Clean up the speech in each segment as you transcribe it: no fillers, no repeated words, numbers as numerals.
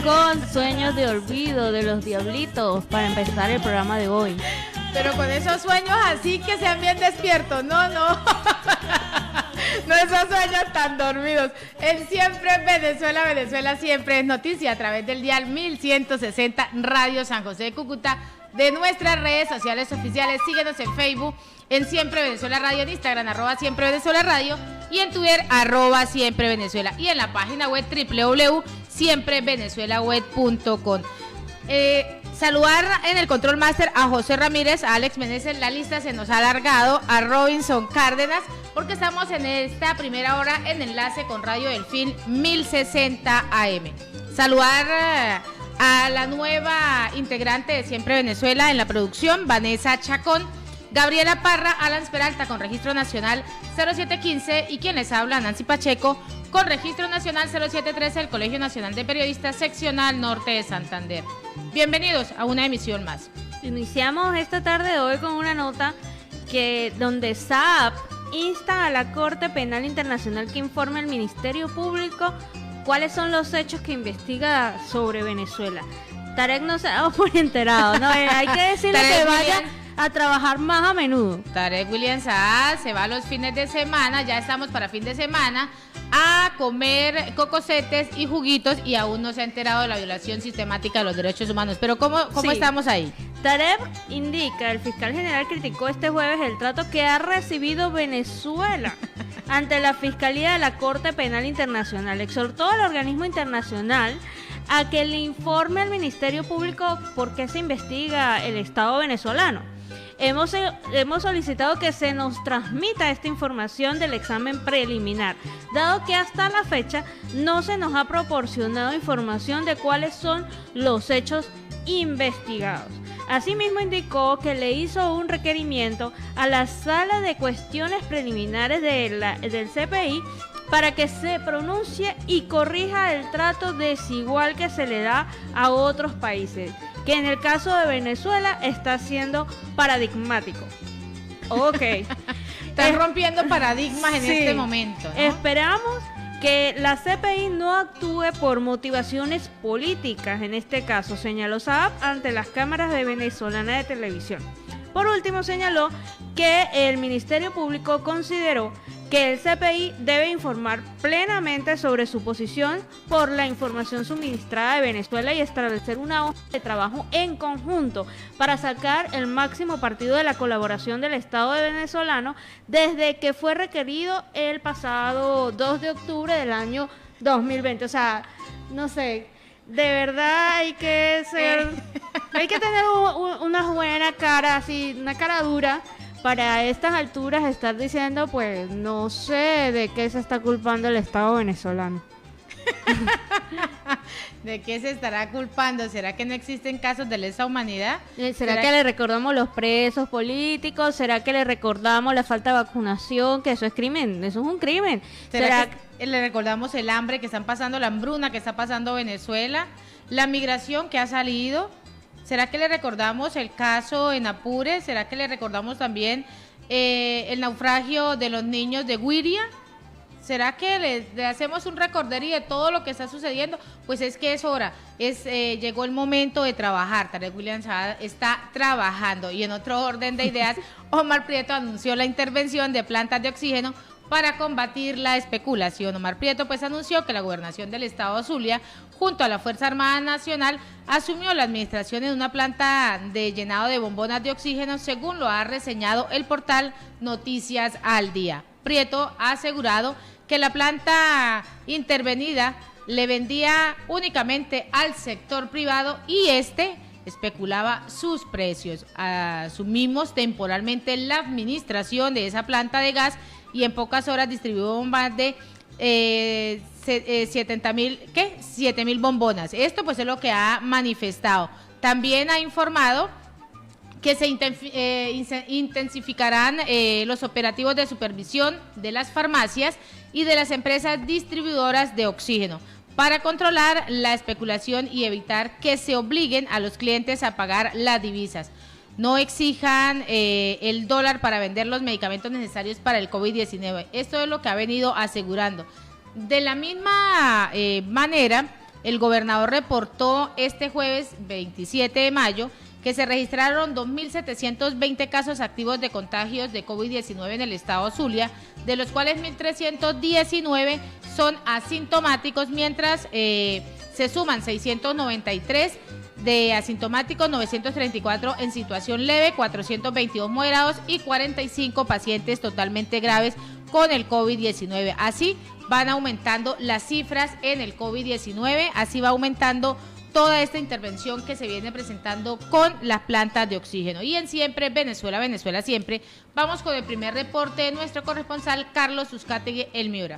con Sueños de Olvido de los Diablitos para empezar el programa de hoy. Pero con esos sueños así que sean bien despiertos, no. No esos sueños tan dormidos. En Siempre Venezuela, Venezuela siempre es noticia a través del dial 1160 Radio San José de Cúcuta, de nuestras redes sociales oficiales. Síguenos en Facebook, en Siempre Venezuela Radio, en Instagram, @Siempre Venezuela Radio, y en Twitter, @Siempre Venezuela, y en la página web www.siemprevenezuelaweb.com. Saludar en el Control Master a José Ramírez, a Alex Meneses. La lista se nos ha alargado, a Robinson Cárdenas, porque estamos en esta primera hora en enlace con Radio Delfín 1060 AM. Saludar a la nueva integrante de Siempre Venezuela en la producción, Vanessa Chacón, Gabriela Parra, Alan Peralta con registro nacional 0715, y quien les habla, Nancy Pacheco, con registro nacional 0713 del Colegio Nacional de Periodistas Seccional Norte de Santander. Bienvenidos a una emisión más. Iniciamos esta tarde de hoy con una nota donde SAP insta a la Corte Penal Internacional que informe al Ministerio Público cuáles son los hechos que investiga sobre Venezuela. Tarek no se ha dado por enterado, ¿no? Hay que decirle que vaya a trabajar más a menudo. Tarek William Saad se va los fines de semana, ya estamos para fin de semana, a comer cocosetes y juguitos, y aún no se ha enterado de la violación sistemática de los derechos humanos. Pero ¿cómo Sí. estamos ahí? Tarek indica, el fiscal general criticó este jueves el trato que ha recibido Venezuela ante la Fiscalía de la Corte Penal Internacional. Exhortó al organismo internacional a que le informe al Ministerio Público por qué se investiga el Estado venezolano. Hemos solicitado que se nos transmita esta información del examen preliminar, dado que hasta la fecha no se nos ha proporcionado información de cuáles son los hechos investigados. Asimismo, indicó que le hizo un requerimiento a la Sala de Cuestiones Preliminares del CPI para que se pronuncie y corrija el trato desigual que se le da a otros países, que en el caso de Venezuela está siendo paradigmático. Ok. Están rompiendo paradigmas en este momento, ¿no? Esperamos que la CPI no actúe por motivaciones políticas en este caso, señaló Saab ante las cámaras de venezolana de televisión. Por último, señaló que el Ministerio Público consideró que el CPI debe informar plenamente sobre su posición por la información suministrada de Venezuela y establecer una hoja de trabajo en conjunto para sacar el máximo partido de la colaboración del Estado venezolano desde que fue requerido el pasado 2 de octubre del año 2020. O sea, no sé, de verdad hay que tener una buena cara, así, una cara dura, para estas alturas estar diciendo, pues, no sé de qué se está culpando el Estado venezolano. ¿De qué se estará culpando? ¿Será que no existen casos de lesa humanidad? ¿Será que le recordamos los presos políticos? ¿Será que le recordamos la falta de vacunación? Que eso es crimen, eso es un crimen. ¿Será que le recordamos el hambre que están pasando, la hambruna que está pasando Venezuela, la migración que ha salido? ¿Será que le recordamos el caso en Apure? ¿Será que le recordamos también el naufragio de los niños de Guiria? ¿Será que le hacemos un recorderio de todo lo que está sucediendo? Pues es que es hora, llegó el momento de trabajar. Tarek William Saad está trabajando. Y en otro orden de ideas, Omar Prieto anunció la intervención de plantas de oxígeno para combatir la especulación. Omar Prieto pues anunció que la gobernación del estado Zulia, junto a la Fuerza Armada Nacional, asumió la administración de una planta de llenado de bombonas de oxígeno, según lo ha reseñado el portal Noticias al Día. Prieto ha asegurado que la planta intervenida le vendía únicamente al sector privado y especulaba sus precios. Asumimos temporalmente la administración de esa planta de gas y en pocas horas distribuyó más de 7.000 bombonas. Esto pues es lo que ha manifestado. También ha informado que se intensificarán los operativos de supervisión de las farmacias y de las empresas distribuidoras de oxígeno para controlar la especulación y evitar que se obliguen a los clientes a pagar las divisas. No exijan el dólar para vender los medicamentos necesarios para el COVID-19. Esto es lo que ha venido asegurando. De la misma manera, El gobernador reportó este jueves 27 de mayo que se registraron 2.720 casos activos de contagios de COVID-19 en el estado Zulia, de los cuales 1.319 son asintomáticos, mientras se suman 693 de asintomáticos, 934 en situación leve, 422 moderados y 45 pacientes totalmente graves con el COVID-19. Así van aumentando las cifras en el COVID-19, así va aumentando toda esta intervención que se viene presentando con las plantas de oxígeno. Y en Siempre Venezuela, Venezuela Siempre, vamos con el primer reporte de nuestro corresponsal Carlos Uzcategui, el Miura.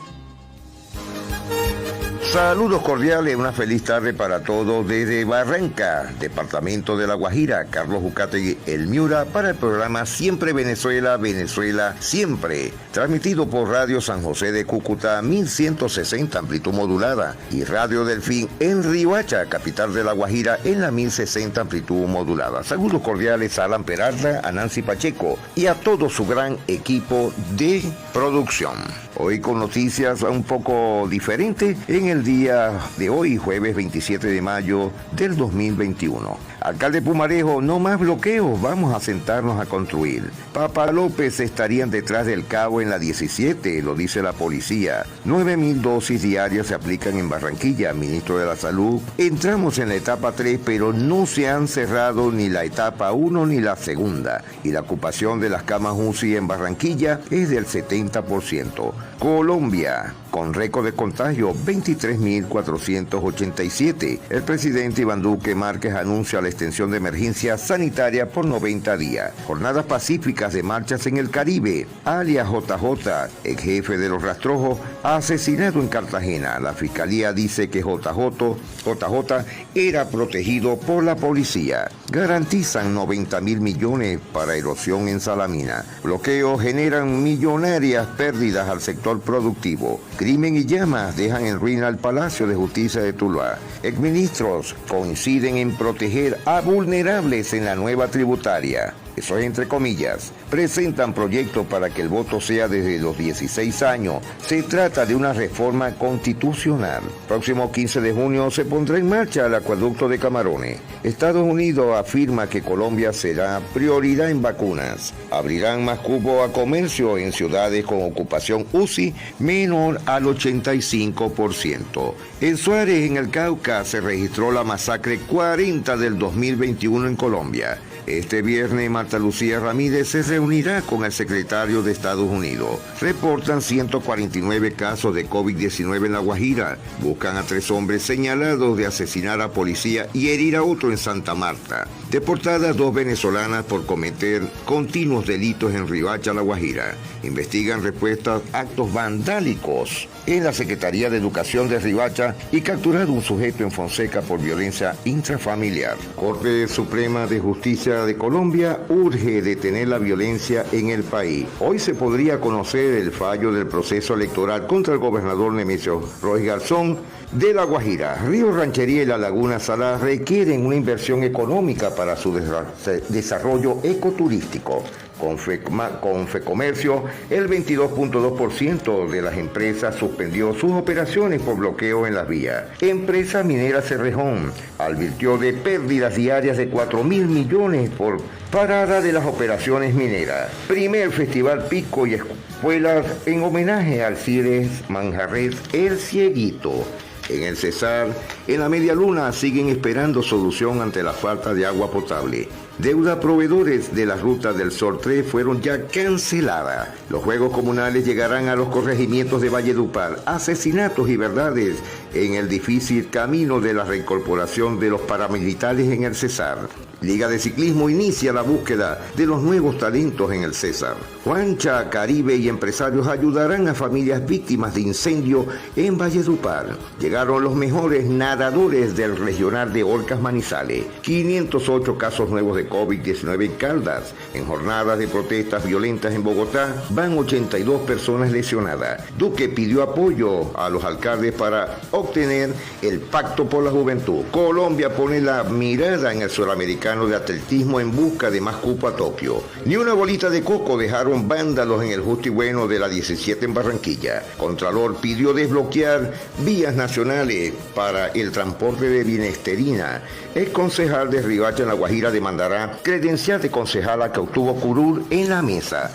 Saludos cordiales, una feliz tarde para todos desde Barranca, departamento de La Guajira. Carlos Uzcategui, el Miura, para el programa Siempre Venezuela, Venezuela Siempre, transmitido por Radio San José de Cúcuta, 1160 amplitud modulada, y Radio Delfín en Riohacha, capital de La Guajira, en la 1060 amplitud modulada. Saludos cordiales a Alan Peralta, a Nancy Pacheco y a todo su gran equipo de producción. Hoy con noticias un poco diferentes en el día de hoy, jueves 27 de mayo del 2021. Alcalde Pumarejo, no más bloqueos, vamos a sentarnos a construir. Papa López estarían detrás del cabo en la 17, lo dice la policía. 9.000 dosis diarias se aplican en Barranquilla, ministro de la Salud. Entramos en la etapa 3, pero no se han cerrado ni la etapa 1 ni la segunda. Y la ocupación de las camas UCI en Barranquilla es del 70%. Colombia, con récord de contagio, 23.487. El presidente Iván Duque Márquez anuncia la extensión de emergencia sanitaria por 90 días. Jornadas pacíficas de marchas en el Caribe. Alias JJ, ex jefe de los rastrojos, asesinado en Cartagena. La fiscalía dice que JJ era protegido por la policía. Garantizan 90.000 millones para erosión en Salamina. Bloqueos generan millonarias pérdidas al sector productivo. Crimen y llamas dejan en ruina el Palacio de Justicia de Tuluá. Exministros coinciden en proteger a vulnerables en la nueva tributaria. Eso es entre comillas. Presentan proyectos para que el voto sea desde los 16 años. Se trata de una reforma constitucional. Próximo 15 de junio se pondrá en marcha el acueducto de Camarones. Estados Unidos afirma que Colombia será prioridad en vacunas. Abrirán más cupo a comercio en ciudades con ocupación UCI menor al 85%. En Suárez, en el Cauca, se registró la masacre 40 del 2021 en Colombia. Este viernes, Marta Lucía Ramírez se reunirá con el secretario de Estados Unidos. Reportan 149 casos de COVID-19 en La Guajira. Buscan a 3 hombres señalados de asesinar a policía y herir a otro en Santa Marta. Deportadas 2 venezolanas por cometer continuos delitos en Riohacha, La Guajira. Investigan respuestas a actos vandálicos en la Secretaría de Educación de Riohacha y capturado un sujeto en Fonseca por violencia intrafamiliar. Corte Suprema de Justicia de Colombia urge detener la violencia en el país. Hoy se podría conocer el fallo del proceso electoral contra el gobernador Nemesio Roy Garzón de La Guajira. Río Ranchería y la Laguna Salada requieren una inversión económica para su desarrollo ecoturístico. Con Fecomercio, el 22.2% de las empresas suspendió sus operaciones por bloqueo en las vías. Empresa minera Cerrejón advirtió de pérdidas diarias de 4.000 millones por parada de las operaciones mineras. Primer Festival Pico y Escuelas en homenaje al Alcides Manjarres El Cieguito. En el Cesar, en la Media Luna, siguen esperando solución ante la falta de agua potable. Deuda a proveedores de la Ruta del Sol 3 fueron ya canceladas. Los Juegos Comunales llegarán a los corregimientos de Valledupar. Asesinatos y verdades en el difícil camino de la reincorporación de los paramilitares en el Cesar. Liga de Ciclismo inicia la búsqueda de los nuevos talentos en el César. Juancha, Caribe y empresarios ayudarán a familias víctimas de incendio en Valledupar. Llegaron los mejores nadadores del regional de Orcas Manizales. 508 casos nuevos de COVID-19 en Caldas. En jornadas de protestas violentas en Bogotá van 82 personas lesionadas. Duque pidió apoyo a los alcaldes para obtener el Pacto por la Juventud. Colombia pone la mirada en el Suramericano de Atletismo en busca de más cupo a Tokio. Ni una bolita de coco dejaron vándalos en el Justo y Bueno de la 17 en Barranquilla. Contralor pidió desbloquear vías nacionales para el transporte de binesterina. El concejal de Riohacha en La Guajira demandará credencial de concejala que obtuvo curul en la mesa.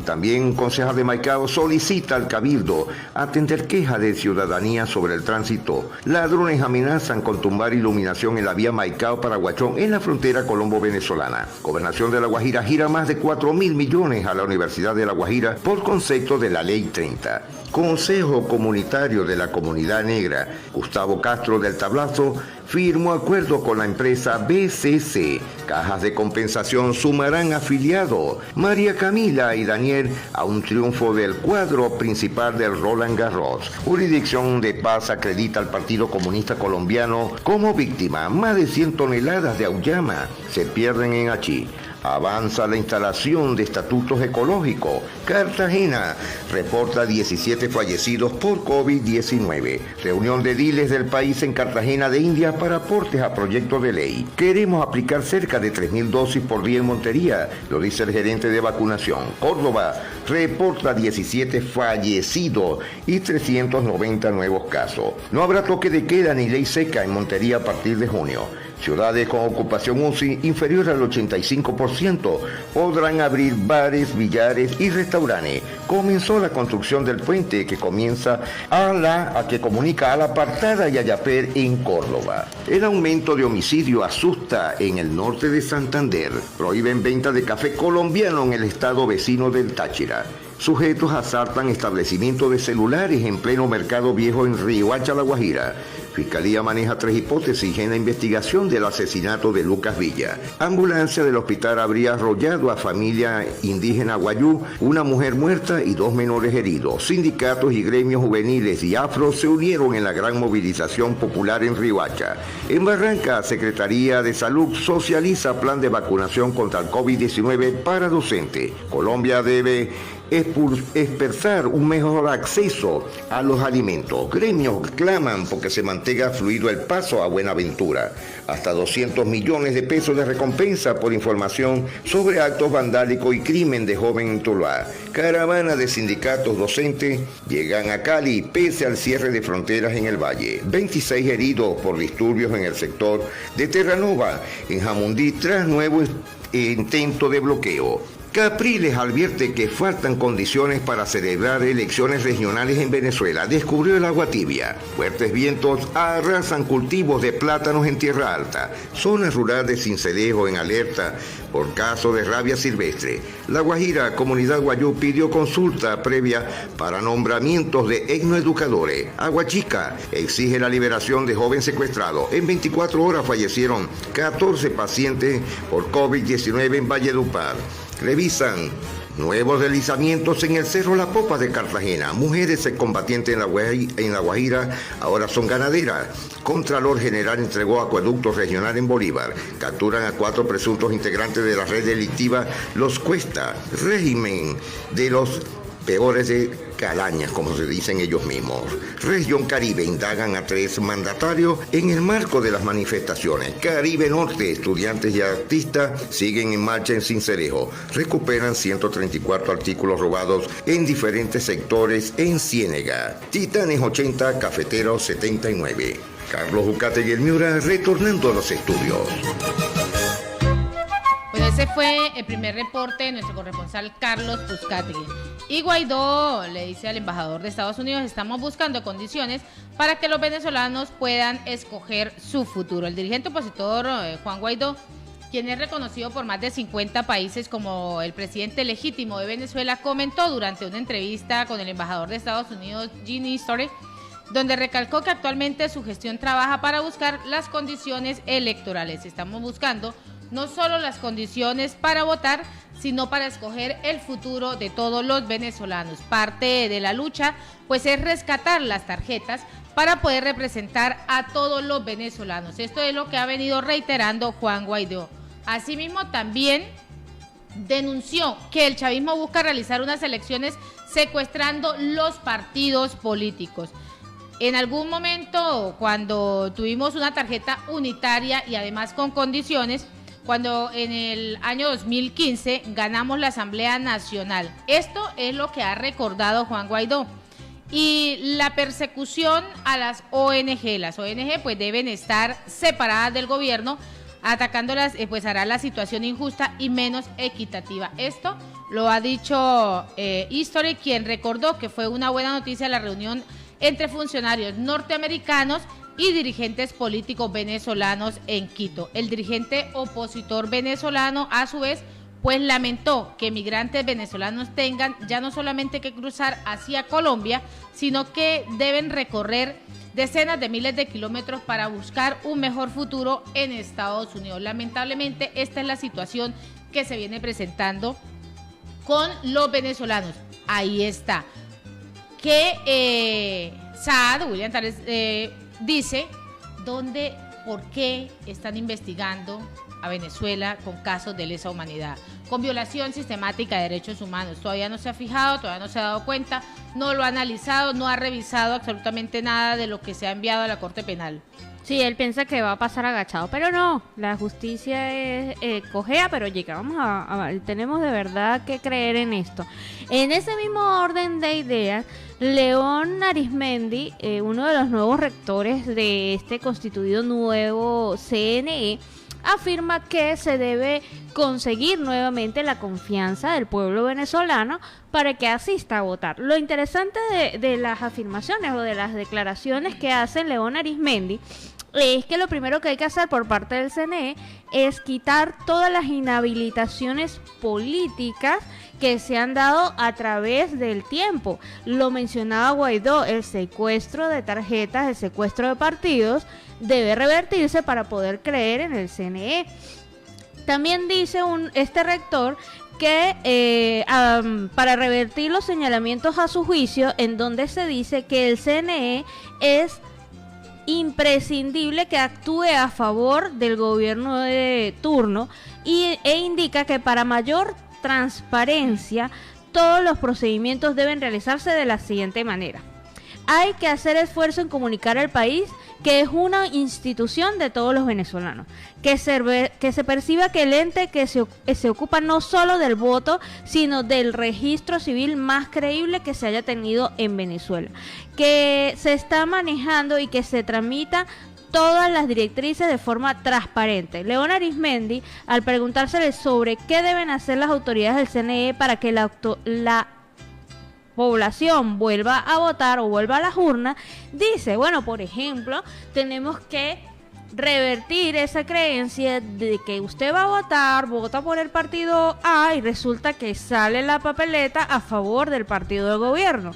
También concejal de Maicao solicita al Cabildo atender quejas de ciudadanía sobre el tránsito. Ladrones amenazan con tumbar iluminación en la vía Maicao-Paraguachón en la frontera colombo-venezolana. Gobernación de La Guajira gira más de 4.000 millones a la Universidad de La Guajira por concepto de la Ley 30. Consejo Comunitario de la Comunidad Negra, Gustavo Castro del Tablazo, firmó acuerdo con la empresa BCC. Cajas de compensación sumarán afiliados. María Camila y Daniel a un triunfo del cuadro principal del Roland Garros. Jurisdicción de Paz acredita al Partido Comunista Colombiano como víctima. Más de 100 toneladas de auyama se pierden en Achí. Avanza la instalación de estatutos ecológicos. Cartagena reporta 17 fallecidos por COVID-19. Reunión de ediles del país en Cartagena de India para aportes a proyectos de ley. Queremos aplicar cerca de 3.000 dosis por día en Montería, lo dice el gerente de vacunación. Córdoba reporta 17 fallecidos y 390 nuevos casos. No habrá toque de queda ni ley seca en Montería a partir de junio. Ciudades con ocupación UCI inferior al 85% podrán abrir bares, billares y restaurantes. Comenzó la construcción del puente que comienza que comunica a La Apartada y Ayaper en Córdoba. El aumento de homicidio asusta en el norte de Santander. Prohíben venta de café colombiano en el estado vecino del Táchira. Sujetos asaltan establecimientos de celulares en pleno mercado viejo en Riohacha, La Guajira. Fiscalía maneja 3 hipótesis en la investigación del asesinato de Lucas Villa. Ambulancia del hospital habría arrollado a familia indígena Guayú, una mujer muerta y 2 menores heridos. Sindicatos y gremios juveniles y afro se unieron en la gran movilización popular en Riohacha. En Barranca, Secretaría de Salud socializa plan de vacunación contra el COVID-19 para docentes. Colombia debe expresar un mejor acceso a los alimentos. Gremios claman porque se mantenga fluido el paso a Buenaventura. Hasta 200 millones de pesos de recompensa por información sobre actos vandálicos y crimen de joven en Tuluá. Caravana de sindicatos docentes llegan a Cali pese al cierre de fronteras en el Valle. 26 heridos por disturbios en el sector de Terranova, en Jamundí, tras nuevo intento de bloqueo. Capriles advierte que faltan condiciones para celebrar elecciones regionales en Venezuela. Descubrió el agua tibia. Fuertes vientos arrasan cultivos de plátanos en Tierra Alta. Zona rural de Sincelejo en alerta por caso de rabia silvestre. La Guajira, comunidad guayú, pidió consulta previa para nombramientos de etnoeducadores. Aguachica exige la liberación de joven secuestrado. En 24 horas fallecieron 14 pacientes por COVID-19 en Valledupar. Revisan nuevos deslizamientos en el Cerro La Popa de Cartagena. Mujeres combatientes en La Guajira ahora son ganaderas. Contralor General entregó acueducto regional en Bolívar. Capturan a 4 presuntos integrantes de la red delictiva Los Cuesta. Régimen de los peores de calañas, como se dicen ellos mismos. Región Caribe indagan a 3 mandatarios en el marco de las manifestaciones. Caribe Norte, estudiantes y artistas siguen en marcha en Sincelejo. Recuperan 134 artículos robados en diferentes sectores en Ciénega. Titanes 80, Cafeteros 79. Carlos Ucate y el Miura retornando a los estudios. Pues ese fue el primer reporte de nuestro corresponsal Carlos Uzcategui. Y Guaidó le dice al embajador de Estados Unidos: estamos buscando condiciones para que los venezolanos puedan escoger su futuro. El dirigente opositor Juan Guaidó, quien es reconocido por más de 50 países como el presidente legítimo de Venezuela, comentó durante una entrevista con el embajador de Estados Unidos, Gene Eastory, donde recalcó que actualmente su gestión trabaja para buscar las condiciones electorales. Estamos buscando no solo las condiciones para votar, sino para escoger el futuro de todos los venezolanos. Parte de la lucha, pues, es rescatar las tarjetas para poder representar a todos los venezolanos. Esto es lo que ha venido reiterando Juan Guaidó. Asimismo, también denunció que el chavismo busca realizar unas elecciones secuestrando los partidos políticos. En algún momento, cuando tuvimos una tarjeta unitaria y además con condiciones, cuando en el año 2015 ganamos la Asamblea Nacional. Esto es lo que ha recordado Juan Guaidó. Y la persecución a las ONG. Las ONG pues deben estar separadas del gobierno. Atacándolas pues hará la situación injusta y menos equitativa. Esto lo ha dicho History, quien recordó que fue una buena noticia la reunión entre funcionarios norteamericanos y dirigentes políticos venezolanos en Quito. El dirigente opositor venezolano, a su vez, pues lamentó que migrantes venezolanos tengan ya no solamente que cruzar hacia Colombia, sino que deben recorrer decenas de miles de kilómetros para buscar un mejor futuro en Estados Unidos. Lamentablemente, esta es la situación que se viene presentando con los venezolanos. Ahí está. Que Saad, William Tárez, dice por qué están investigando a Venezuela con casos de lesa humanidad, con violación sistemática de derechos humanos. Todavía no se ha fijado, todavía no se ha dado cuenta, no lo ha analizado, no ha revisado absolutamente nada de lo que se ha enviado a la Corte Penal. Sí, él piensa que va a pasar agachado, pero no, la justicia es cojea, pero llega, tenemos de verdad que creer en esto. En ese mismo orden de ideas, León Arizmendi, uno de los nuevos rectores de este constituido nuevo CNE, afirma que se debe conseguir nuevamente la confianza del pueblo venezolano para que asista a votar. Lo interesante de las afirmaciones o de las declaraciones que hace León Arizmendi es que lo primero que hay que hacer por parte del CNE es quitar todas las inhabilitaciones políticas que se han dado a través del tiempo. Lo mencionaba Guaidó, el secuestro de tarjetas, el secuestro de partidos debe revertirse para poder creer en el CNE. También dice este rector que para revertir los señalamientos a su juicio, en donde se dice que el CNE es imprescindible que actúe a favor del gobierno de turno e indica que para mayor transparencia todos los procedimientos deben realizarse de la siguiente manera. Hay que hacer esfuerzo en comunicar al país que es una institución de todos los venezolanos, que se perciba que el ente que se ocupa no solo del voto, sino del registro civil más creíble que se haya tenido en Venezuela, que se está manejando y que se tramita todas las directrices de forma transparente. León Arizmendi, al preguntársele sobre qué deben hacer las autoridades del CNE para que la población vuelva a votar o vuelva a las urnas, dice, bueno, por ejemplo, tenemos que revertir esa creencia de que usted va a votar, vota por el partido A y resulta que sale la papeleta a favor del partido de gobierno.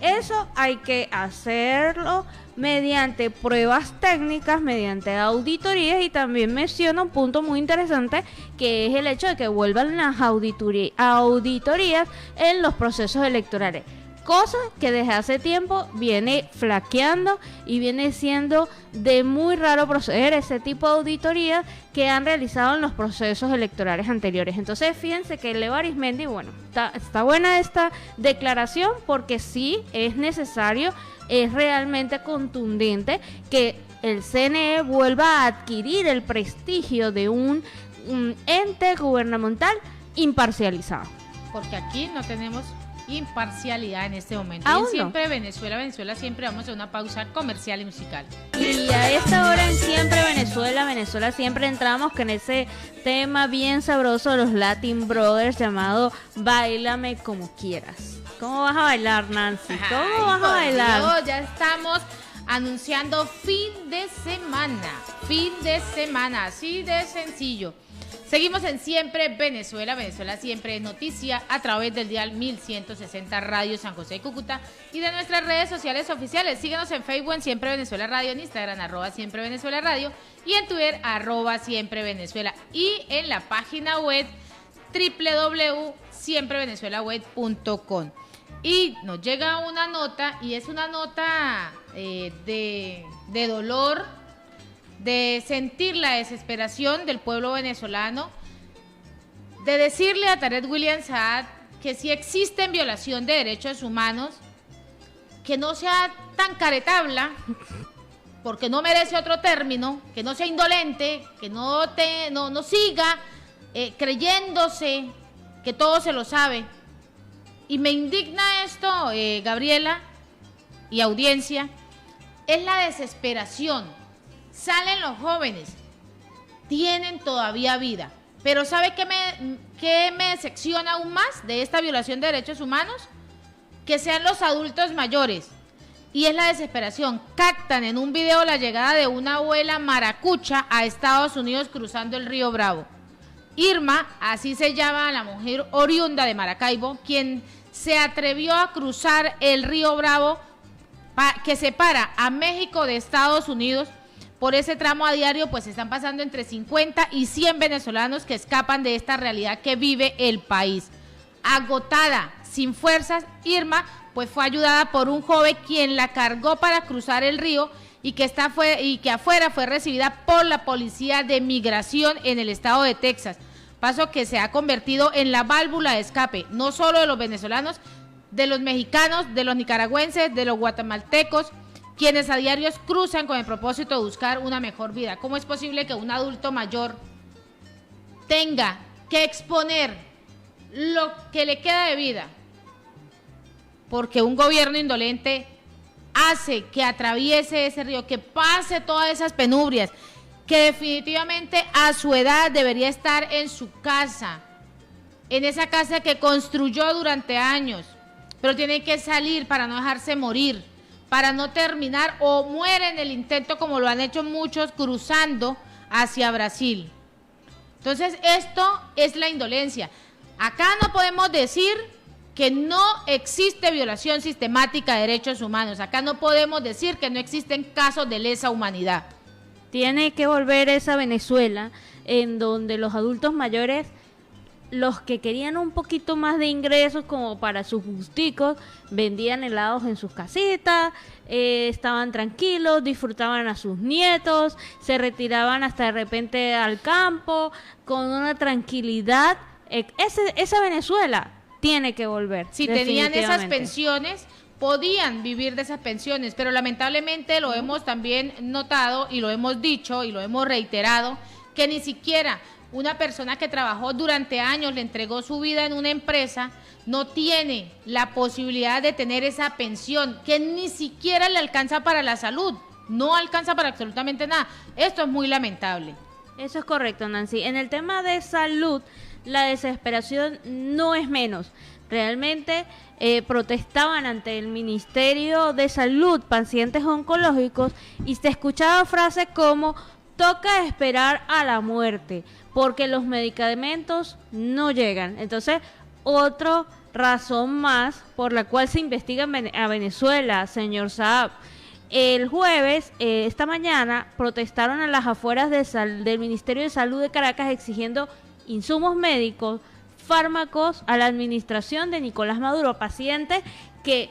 Eso hay que hacerlo mediante pruebas técnicas, mediante auditorías, y también menciona un punto muy interesante que es el hecho de que vuelvan las auditorías en los procesos electorales, cosa que desde hace tiempo viene flaqueando y viene siendo de muy raro proceder ese tipo de auditorías que han realizado en los procesos electorales anteriores. Entonces fíjense que Leo Arizmendi, bueno, está buena esta declaración porque sí es necesario, es realmente contundente que el CNE vuelva a adquirir el prestigio de un ente gubernamental imparcializado. Porque aquí no tenemos imparcialidad en este momento. Aún y siempre Venezuela, siempre vamos a una pausa comercial y musical. Y a esta hora en Siempre Venezuela siempre entramos con ese tema bien sabroso de los Latin Brothers llamado Báilame Como Quieras. ¿Cómo vas a bailar, Nancy? ¿Cómo vas a bailar? Dios, ya estamos anunciando fin de semana, así de sencillo. Seguimos en Siempre Venezuela siempre es noticia a través del dial 1160 Radio San José y Cúcuta y de nuestras redes sociales oficiales. Síguenos en Facebook en Siempre Venezuela Radio, en Instagram @Siempre Venezuela Radio y en Twitter @Siempre Venezuela y en la página web www.siemprevenezuelaweb.com. Y nos llega una nota y es una nota de dolor, de sentir la desesperación del pueblo venezolano, de decirle a Tarek William Saad que si existen violación de derechos humanos, que no sea tan caretabla, porque no merece otro término, que no sea indolente, que no siga creyéndose que todo se lo sabe. Y me indigna esto, Gabriela y audiencia, es la desesperación. Salen los jóvenes, tienen todavía vida, pero ¿sabe qué me decepciona aún más de esta violación de derechos humanos? Que sean los adultos mayores. Y es la desesperación. Captan en un video la llegada de una abuela maracucha a Estados Unidos cruzando el río Bravo. Irma, así se llama la mujer oriunda de Maracaibo, quien se atrevió a cruzar el río Bravo que separa a México de Estados Unidos. Por ese tramo a diario pues están pasando entre 50 y 100 venezolanos que escapan de esta realidad que vive el país. Agotada, sin fuerzas, Irma pues fue ayudada por un joven quien la cargó para cruzar el río y que afuera fue recibida por la policía de migración en el estado de Texas, paso que se ha convertido en la válvula de escape, no solo de los venezolanos, de los mexicanos, de los nicaragüenses, de los guatemaltecos, quienes a diario cruzan con el propósito de buscar una mejor vida. ¿Cómo es posible que un adulto mayor tenga que exponer lo que le queda de vida porque un gobierno indolente hace que atraviese ese río, que pase todas esas penurias, que definitivamente a su edad debería estar en su casa, en esa casa que construyó durante años, pero tiene que salir para no dejarse morir, para no terminar o muere en el intento como lo han hecho muchos cruzando hacia Brasil? Entonces esto es la indolencia. Acá no podemos decir que no existe violación sistemática de derechos humanos. Acá no podemos decir que no existen casos de lesa humanidad. Tiene que volver esa Venezuela en donde los adultos mayores, los que querían un poquito más de ingresos como para sus gusticos, vendían helados en sus casitas, estaban tranquilos, disfrutaban a sus nietos, se retiraban hasta de repente al campo con una tranquilidad. Esa Venezuela tiene que volver. Si tenían esas pensiones, podían vivir de esas pensiones, pero lamentablemente lo hemos también notado y lo hemos dicho y lo hemos reiterado, que ni siquiera una persona que trabajó durante años, le entregó su vida en una empresa, no tiene la posibilidad de tener esa pensión, que ni siquiera le alcanza para la salud, no alcanza para absolutamente nada. Esto es muy lamentable. Eso es correcto, Nancy. En el tema de salud, la desesperación no es menos. Realmente protestaban ante el Ministerio de Salud pacientes oncológicos y se escuchaba frases como: toca esperar a la muerte porque los medicamentos no llegan. Entonces, otra razón más por la cual se investiga a Venezuela, señor Saab. El jueves, esta mañana, protestaron a las afueras del Ministerio de Salud de Caracas exigiendo insumos médicos, fármacos a la administración de Nicolás Maduro, pacientes que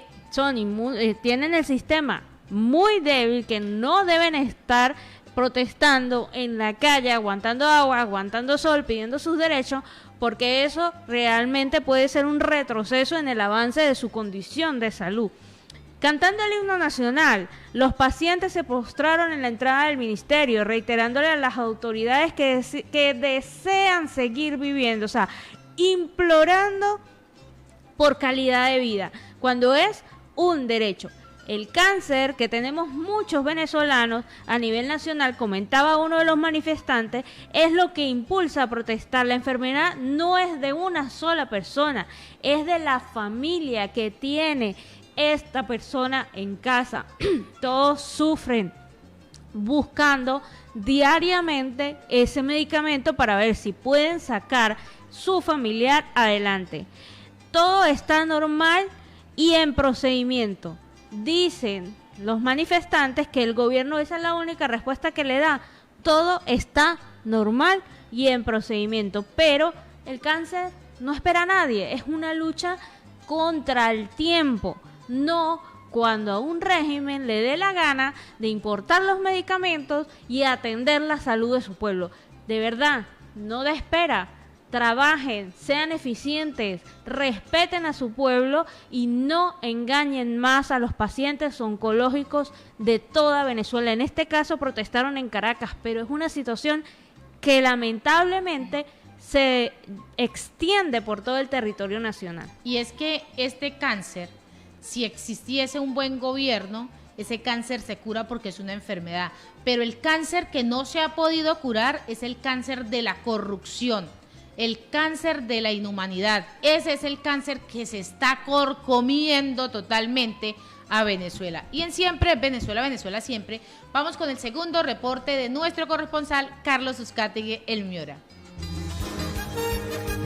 tienen el sistema muy débil, que no deben estar protestando en la calle, aguantando agua, aguantando sol, pidiendo sus derechos, porque eso realmente puede ser un retroceso en el avance de su condición de salud. Cantando el himno nacional, los pacientes se postraron en la entrada del ministerio, reiterándole a las autoridades que desean seguir viviendo, o sea, implorando por calidad de vida, cuando es un derecho. El cáncer, que tenemos muchos venezolanos a nivel nacional, comentaba uno de los manifestantes, es lo que impulsa a protestar. La enfermedad no es de una sola persona, es de la familia que tiene esta persona en casa. Todos sufren buscando diariamente ese medicamento para ver si pueden sacar su familiar adelante. Todo está normal y en procedimiento. Dicen los manifestantes que el gobierno, esa es la única respuesta que le da. Todo está normal y en procedimiento, pero el cáncer no espera a nadie. Es una lucha contra el tiempo. No cuando a un régimen le dé la gana de importar los medicamentos y atender la salud de su pueblo. De verdad, no da espera. trabajen, sean eficientes, respeten a su pueblo y no engañen más a los pacientes oncológicos de toda Venezuela. En este caso protestaron en Caracas, pero es una situación que lamentablemente se extiende por todo el territorio nacional. Y es que este cáncer, si existiese un buen gobierno, ese cáncer se cura porque es una enfermedad, pero el cáncer que no se ha podido curar es el cáncer de la corrupción, el cáncer de la inhumanidad. Ese es el cáncer que se está comiendo totalmente a Venezuela. Y en Siempre Venezuela, Venezuela Siempre, vamos con el segundo reporte de nuestro corresponsal Carlos Uzcategui, El Miura.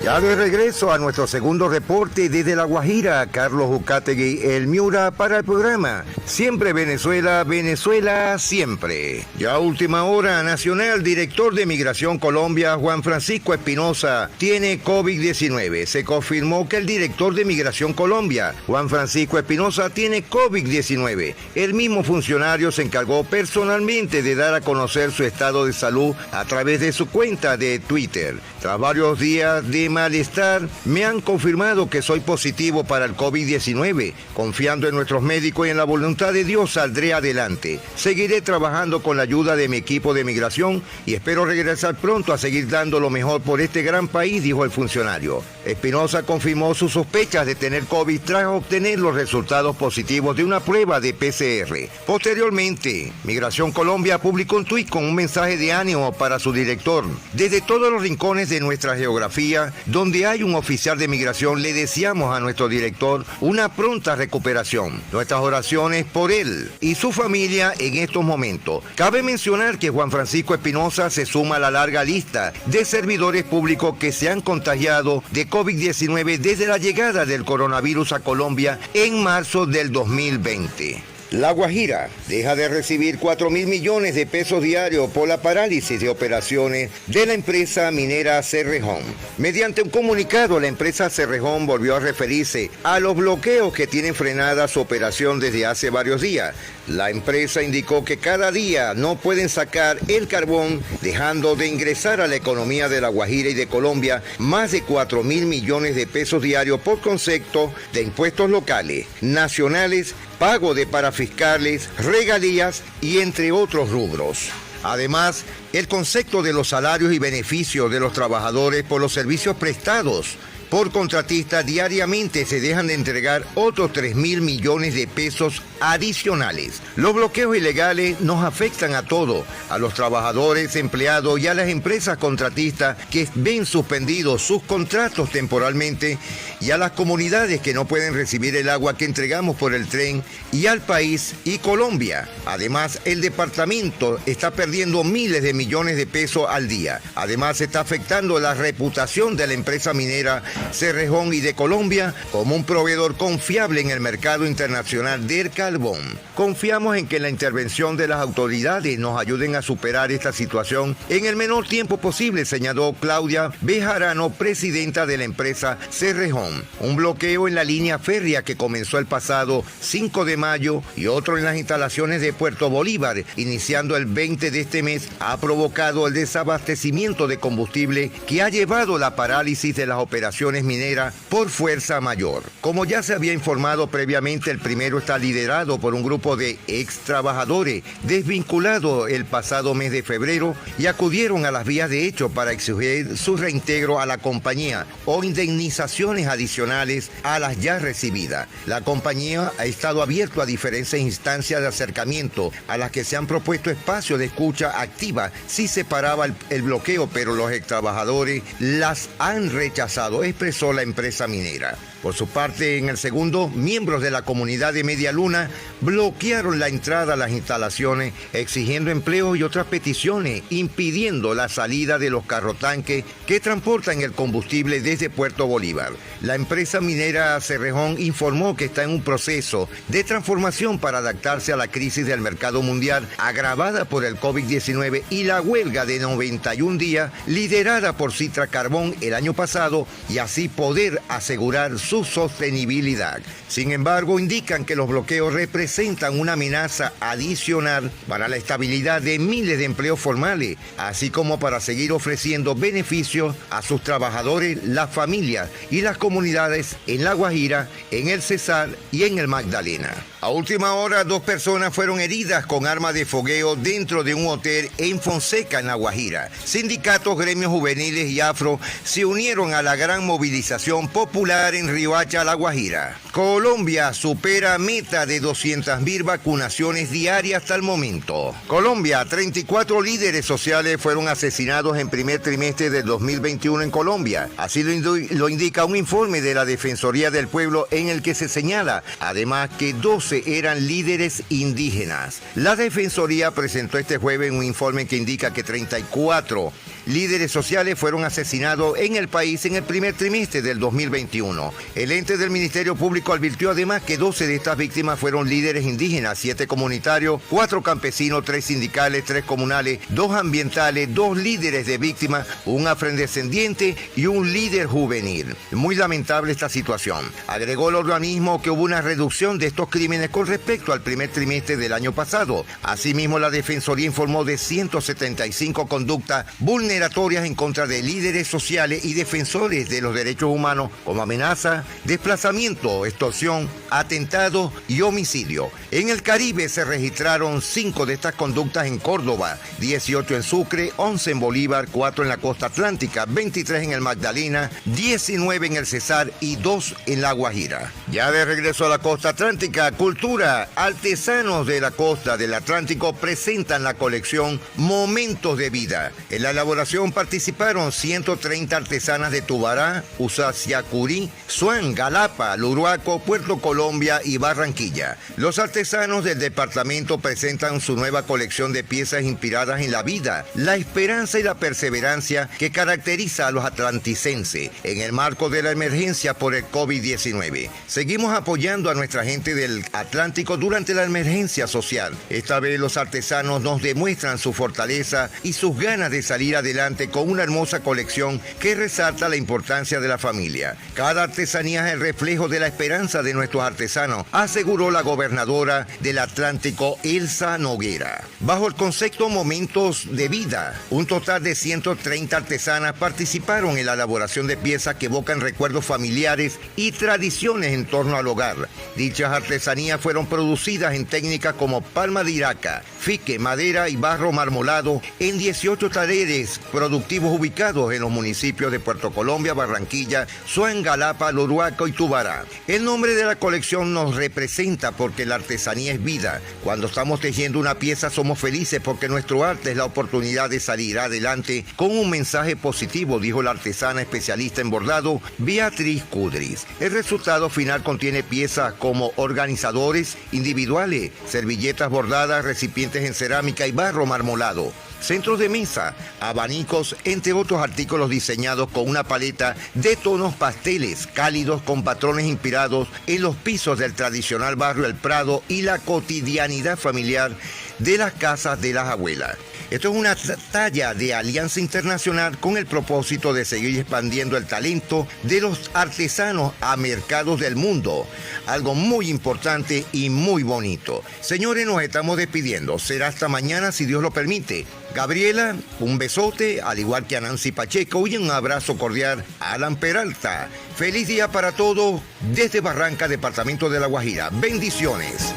Ya de regreso a nuestro segundo reporte desde La Guajira, Carlos Uzcategui, El Miura, para el programa Siempre Venezuela, Venezuela Siempre. Ya a última hora nacional, director de Migración Colombia, Juan Francisco Espinosa, tiene COVID-19. Se confirmó que el director de Migración Colombia, Juan Francisco Espinosa, tiene COVID-19. El mismo funcionario se encargó personalmente de dar a conocer su estado de salud a través de su cuenta de Twitter. Tras varios días de malestar, me han confirmado que soy positivo para el COVID-19. Confiando en nuestros médicos y en la voluntad de Dios, saldré adelante. Seguiré trabajando con la ayuda de mi equipo de migración y espero regresar pronto a seguir dando lo mejor por este gran país, dijo el funcionario. Espinosa confirmó sus sospechas de tener COVID tras obtener los resultados positivos de una prueba de PCR. Posteriormente, Migración Colombia publicó un tuit con un mensaje de ánimo para su director. Desde todos los rincones de nuestra geografía, donde hay un oficial de migración, le deseamos a nuestro director una pronta recuperación. Nuestras oraciones por él y su familia en estos momentos. Cabe mencionar que Juan Francisco Espinosa se suma a la larga lista de servidores públicos que se han contagiado de COVID-19 desde la llegada del coronavirus a Colombia en marzo del 2020. La Guajira deja de recibir 4.000 millones de pesos diarios por la parálisis de operaciones de la empresa minera Cerrejón. Mediante un comunicado, la empresa Cerrejón volvió a referirse a los bloqueos que tienen frenada su operación desde hace varios días. La empresa indicó que cada día no pueden sacar el carbón, dejando de ingresar a la economía de La Guajira y de Colombia más de 4.000 millones de pesos diarios por concepto de impuestos locales, nacionales, pago de parafiscales, regalías y entre otros rubros. Además, el concepto de los salarios y beneficios de los trabajadores por los servicios prestados por contratistas diariamente se dejan de entregar otros 3.000 millones de pesos adicionales. Los bloqueos ilegales nos afectan a todos, a los trabajadores, empleados y a las empresas contratistas que ven suspendidos sus contratos temporalmente y a las comunidades que no pueden recibir el agua que entregamos por el tren y al país y Colombia. Además, el departamento está perdiendo miles de millones de pesos al día. Además, está afectando la reputación de la empresa minera Cerrejón y de Colombia como un proveedor confiable en el mercado internacional del carbón. Confiamos en que la intervención de las autoridades nos ayuden a superar esta situación en el menor tiempo posible, señaló Claudia Bejarano, presidenta de la empresa Cerrejón. Un bloqueo en la línea férrea que comenzó el pasado 5 de mayo y otro en las instalaciones de Puerto Bolívar, iniciando el 20 de este mes, ha provocado el desabastecimiento de combustible que ha llevado la parálisis de las operaciones mineras por fuerza mayor. Como ya se había informado previamente, el primero está liderado por un grupo de ex trabajadores desvinculados el pasado mes de febrero y acudieron a las vías de hecho para exigir su reintegro a la compañía o indemnizaciones adicionales a las ya recibidas. La compañía ha estado abierta a diferentes instancias de acercamiento a las que se han propuesto espacios de escucha activa si se paraba el bloqueo, pero los ex trabajadores las han rechazado, expresó la empresa minera. Por su parte, en el segundo, miembros de la comunidad de Media Luna bloquearon la entrada a las instalaciones, exigiendo empleo y otras peticiones, impidiendo la salida de los carrotanques que transportan el combustible desde Puerto Bolívar. La empresa minera Cerrejón informó que está en un proceso de transformación para adaptarse a la crisis del mercado mundial agravada por el COVID-19 y la huelga de 91 días liderada por Citra Carbón el año pasado, y así poder asegurar su su sostenibilidad. Sin embargo, indican que los bloqueos representan una amenaza adicional para la estabilidad de miles de empleos formales, así como para seguir ofreciendo beneficios a sus trabajadores, las familias y las comunidades en La Guajira, en el Cesar y en el Magdalena. A última hora, 2 personas fueron heridas con armas de fogueo dentro de un hotel en Fonseca, en La Guajira. Sindicatos, gremios juveniles y afro se unieron a la gran movilización popular en Riohacha, La Guajira. Colombia supera meta de 200.000 vacunaciones diarias hasta el momento. Colombia, 34 líderes sociales fueron asesinados en primer trimestre del 2021 en Colombia. Así lo indica un informe de la Defensoría del Pueblo en el que se señala, además, que 12 eran líderes indígenas. La Defensoría presentó este jueves un informe que indica que 34 líderes sociales fueron asesinados en el país en el primer trimestre del 2021. El ente del Ministerio Público advirtió además que 12 de estas víctimas fueron líderes indígenas, 7 comunitarios, 4 campesinos, 3 sindicales, 3 comunales, 2 ambientales, 2 líderes de víctimas, un afrodescendiente y un líder juvenil. Muy lamentable esta situación. Agregó el organismo que hubo una reducción de estos crímenes con respecto al primer trimestre del año pasado. Asimismo, la Defensoría informó de 175 conductas vulneratorias en contra de líderes sociales y defensores de los derechos humanos, como amenaza, desplazamiento, extorsión, atentado y homicidio. En el Caribe se registraron 5 de estas conductas en Córdoba, 18 en Sucre, 11 en Bolívar, 4 en la costa atlántica, 23 en el Magdalena, 19 en el Cesar y 2 en La Guajira. Ya de regreso a la costa atlántica, cultura. Artesanos de la costa del Atlántico presentan la colección Momentos de Vida. En la elaboración participaron 130 artesanas de Tubará, Usaciacurí, Suán, Galapa, Luruaco, Puerto Colombia y Barranquilla. Los artesanos del departamento presentan su nueva colección de piezas inspiradas en la vida, la esperanza y la perseverancia que caracteriza a los atlanticenses en el marco de la emergencia por el COVID-19. Seguimos apoyando a nuestra gente del Atlántico durante la emergencia social. Esta vez los artesanos nos demuestran su fortaleza y sus ganas de salir adelante con una hermosa colección que resalta la importancia de la familia. Cada artesanía es el reflejo de la esperanza de nuestros artesanos, aseguró la gobernadora del Atlántico, Elsa Noguera. Bajo el concepto Momentos de Vida, un total de 130 artesanas participaron en la elaboración de piezas que evocan recuerdos familiares y tradiciones en torno al hogar. Dichas artesanías fueron producidas en técnicas como palma de iraca, fique, madera y barro marmolado en 18 talleres productivos ubicados en los municipios de Puerto Colombia, Barranquilla, Suán, Galapa, Luruaco y Tubará. El nombre de la colección nos representa porque la artesanía es vida. Cuando estamos tejiendo una pieza somos felices porque nuestro arte es la oportunidad de salir adelante con un mensaje positivo, dijo la artesana especialista en bordado Beatriz Cudris. El resultado final contiene piezas como organizadores individuales, servilletas bordadas, recipientes en cerámica y barro marmolado, centros de mesa, abanicos, entre otros artículos diseñados con una paleta de tonos pasteles cálidos con patrones inspirados en los pisos del tradicional barrio El Prado y la cotidianidad familiar de las casas de las abuelas. Esto es una talla de alianza internacional con el propósito de seguir expandiendo el talento de los artesanos a mercados del mundo. Algo muy importante y muy bonito. Señores, nos estamos despidiendo. Será hasta mañana si Dios lo permite. Gabriela, un besote, al igual que a Nancy Pacheco, y un abrazo cordial a Alan Peralta. Feliz día para todos desde Barranca, departamento de La Guajira. Bendiciones.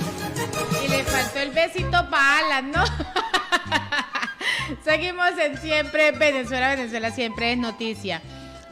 Y le faltó el besito para Alan, ¿no? Seguimos en Siempre Venezuela. Venezuela siempre es noticia.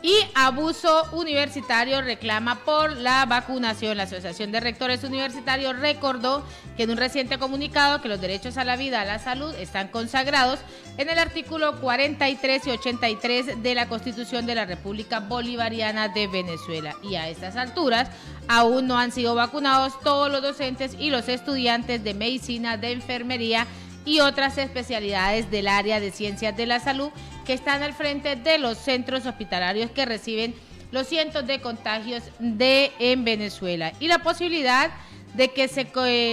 Y Abuso Universitario reclama por la vacunación. La Asociación de Rectores Universitarios recordó que en un reciente comunicado que los derechos a la vida, a la salud, están consagrados en el artículo 43 y 83 de la Constitución de la República Bolivariana de Venezuela. Y a estas alturas aún no han sido vacunados todos los docentes y los estudiantes de medicina, de enfermería y otras especialidades del área de ciencias de la salud que están al frente de los centros hospitalarios que reciben los cientos de contagios en Venezuela, y la posibilidad de que se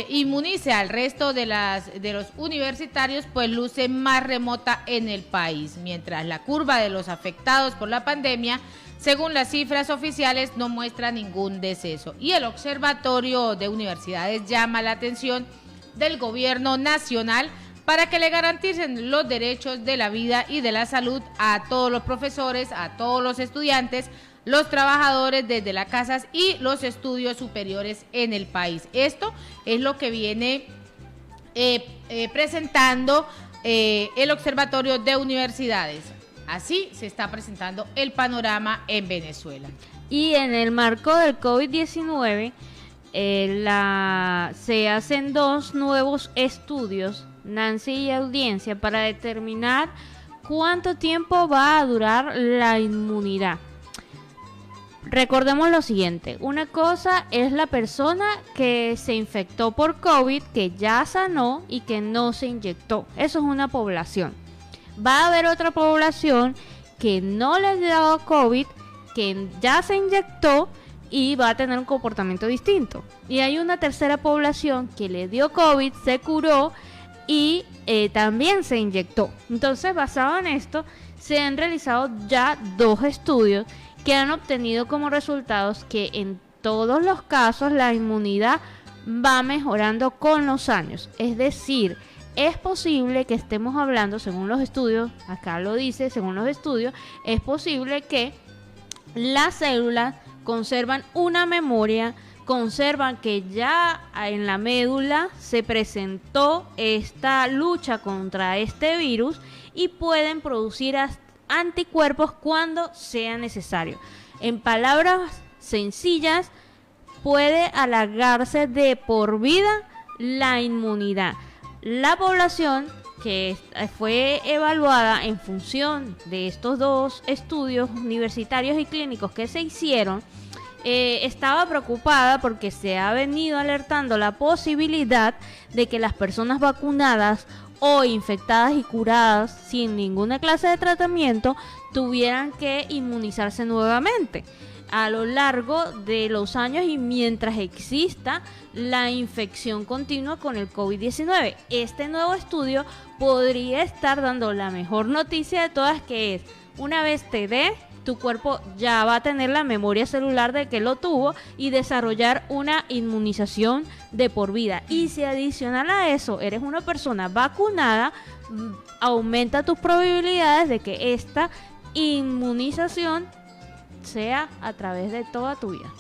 inmunice al resto de los universitarios pues luce más remota en el país, mientras la curva de los afectados por la pandemia Según las cifras oficiales, no muestra ningún deceso. Y el Observatorio de Universidades llama la atención del gobierno nacional para que le garanticen los derechos de la vida y de la salud a todos los profesores, a todos los estudiantes, los trabajadores desde las casas y los estudios superiores en el país. Esto es lo que viene presentando el Observatorio de Universidades. Así se está presentando el panorama en Venezuela. Y en el marco del COVID-19 se hacen 2 nuevos estudios, Nancy y audiencia, para determinar cuánto tiempo va a durar la inmunidad. Recordemos lo siguiente, una cosa es la persona que se infectó por COVID, que ya sanó y que no se inyectó. Eso es una población. Va a haber otra población que no le ha dado COVID, que ya se inyectó y va a tener un comportamiento distinto. Y hay una tercera población que le dio COVID, se curó y también se inyectó. Entonces, basado en esto, se han realizado ya 2 estudios que han obtenido como resultados que en todos los casos la inmunidad va mejorando con los años. Es decir, es posible que estemos hablando, según los estudios, acá lo dice, según los estudios, es posible que las células conservan una memoria, conservan que ya en la médula se presentó esta lucha contra este virus y pueden producir anticuerpos cuando sea necesario. En palabras sencillas, puede alargarse de por vida la inmunidad. La población que fue evaluada en función de estos 2 estudios universitarios y clínicos que se hicieron, estaba preocupada porque se ha venido alertando la posibilidad de que las personas vacunadas o infectadas y curadas sin ninguna clase de tratamiento tuvieran que inmunizarse nuevamente a lo largo de los años y mientras exista la infección continua con el COVID-19. Este nuevo estudio podría estar dando la mejor noticia de todas, que es, una vez te dé, tu cuerpo ya va a tener la memoria celular de que lo tuvo y desarrollar una inmunización de por vida. Y si adicional a eso eres una persona vacunada, aumenta tus probabilidades de que esta inmunización sea a través de toda tu vida.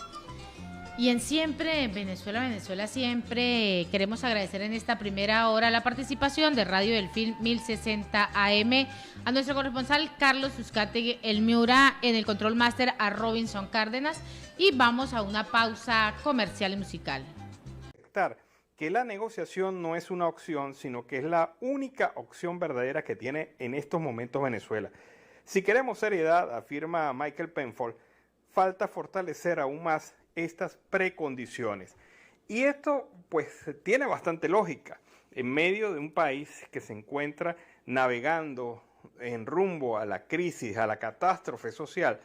Y en Siempre Venezuela siempre queremos agradecer en esta primera hora la participación de Radio Delfín 1060 AM, a nuestro corresponsal Carlos Uzcategui El Miura, en el control máster a Robinson Cárdenas, y vamos a una pausa comercial y musical. Que la negociación no es una opción, sino que es la única opción verdadera que tiene en estos momentos Venezuela. Si queremos seriedad, afirma Michael Penfold, falta fortalecer aún más estas precondiciones. Y esto pues tiene bastante lógica. En medio de un país que se encuentra navegando en rumbo a la crisis, a la catástrofe social,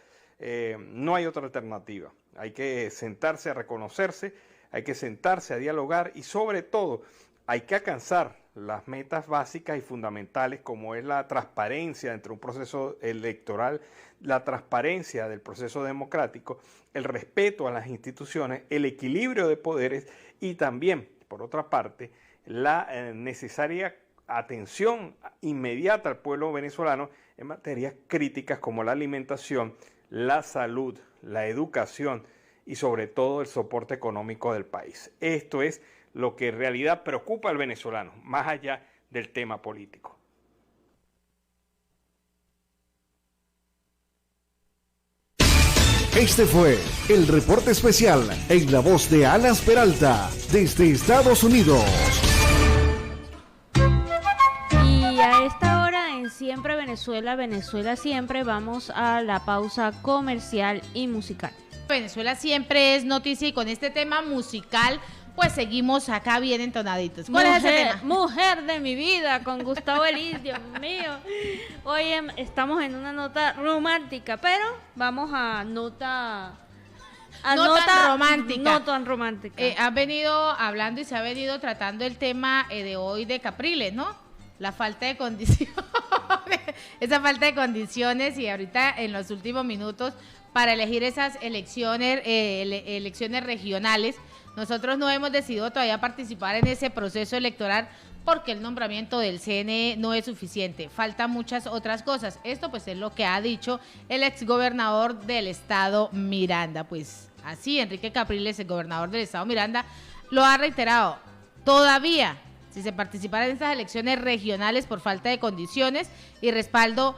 no hay otra alternativa. Hay que sentarse a reconocerse, hay que sentarse a dialogar y sobre todo hay que alcanzar las metas básicas y fundamentales, como es la transparencia entre un proceso electoral, la transparencia del proceso democrático, el respeto a las instituciones, el equilibrio de poderes y también, por otra parte, la necesaria atención inmediata al pueblo venezolano en materias críticas como la alimentación, la salud, la educación y sobre todo el soporte económico del país. Esto es lo que en realidad preocupa al venezolano, más allá del tema político. Este fue el reporte especial en la voz de Alas Peralta, desde Estados Unidos. Y a esta hora en Siempre Venezuela, Venezuela Siempre, vamos a la pausa comercial y musical. Venezuela Siempre es noticia, y con este tema musical pues seguimos acá bien entonaditos. ¿Cuál es ese tema? Mujer de mi vida, con Gustavo Elis, Dios mío. Hoy estamos en una nota romántica, pero vamos a nota romántica. No tan romántica. Has venido hablando y se ha venido tratando el tema de hoy de Capriles, ¿no? La falta de condiciones, esa falta de condiciones, y ahorita en los últimos minutos para elegir esas elecciones, elecciones regionales. Nosotros no hemos decidido todavía participar en ese proceso electoral porque el nombramiento del CNE no es suficiente. Faltan muchas otras cosas. Esto pues es lo que ha dicho el exgobernador del estado Miranda. Pues así, Enrique Capriles, el gobernador del estado Miranda, lo ha reiterado. Todavía, si se participara en estas elecciones regionales por falta de condiciones y respaldo,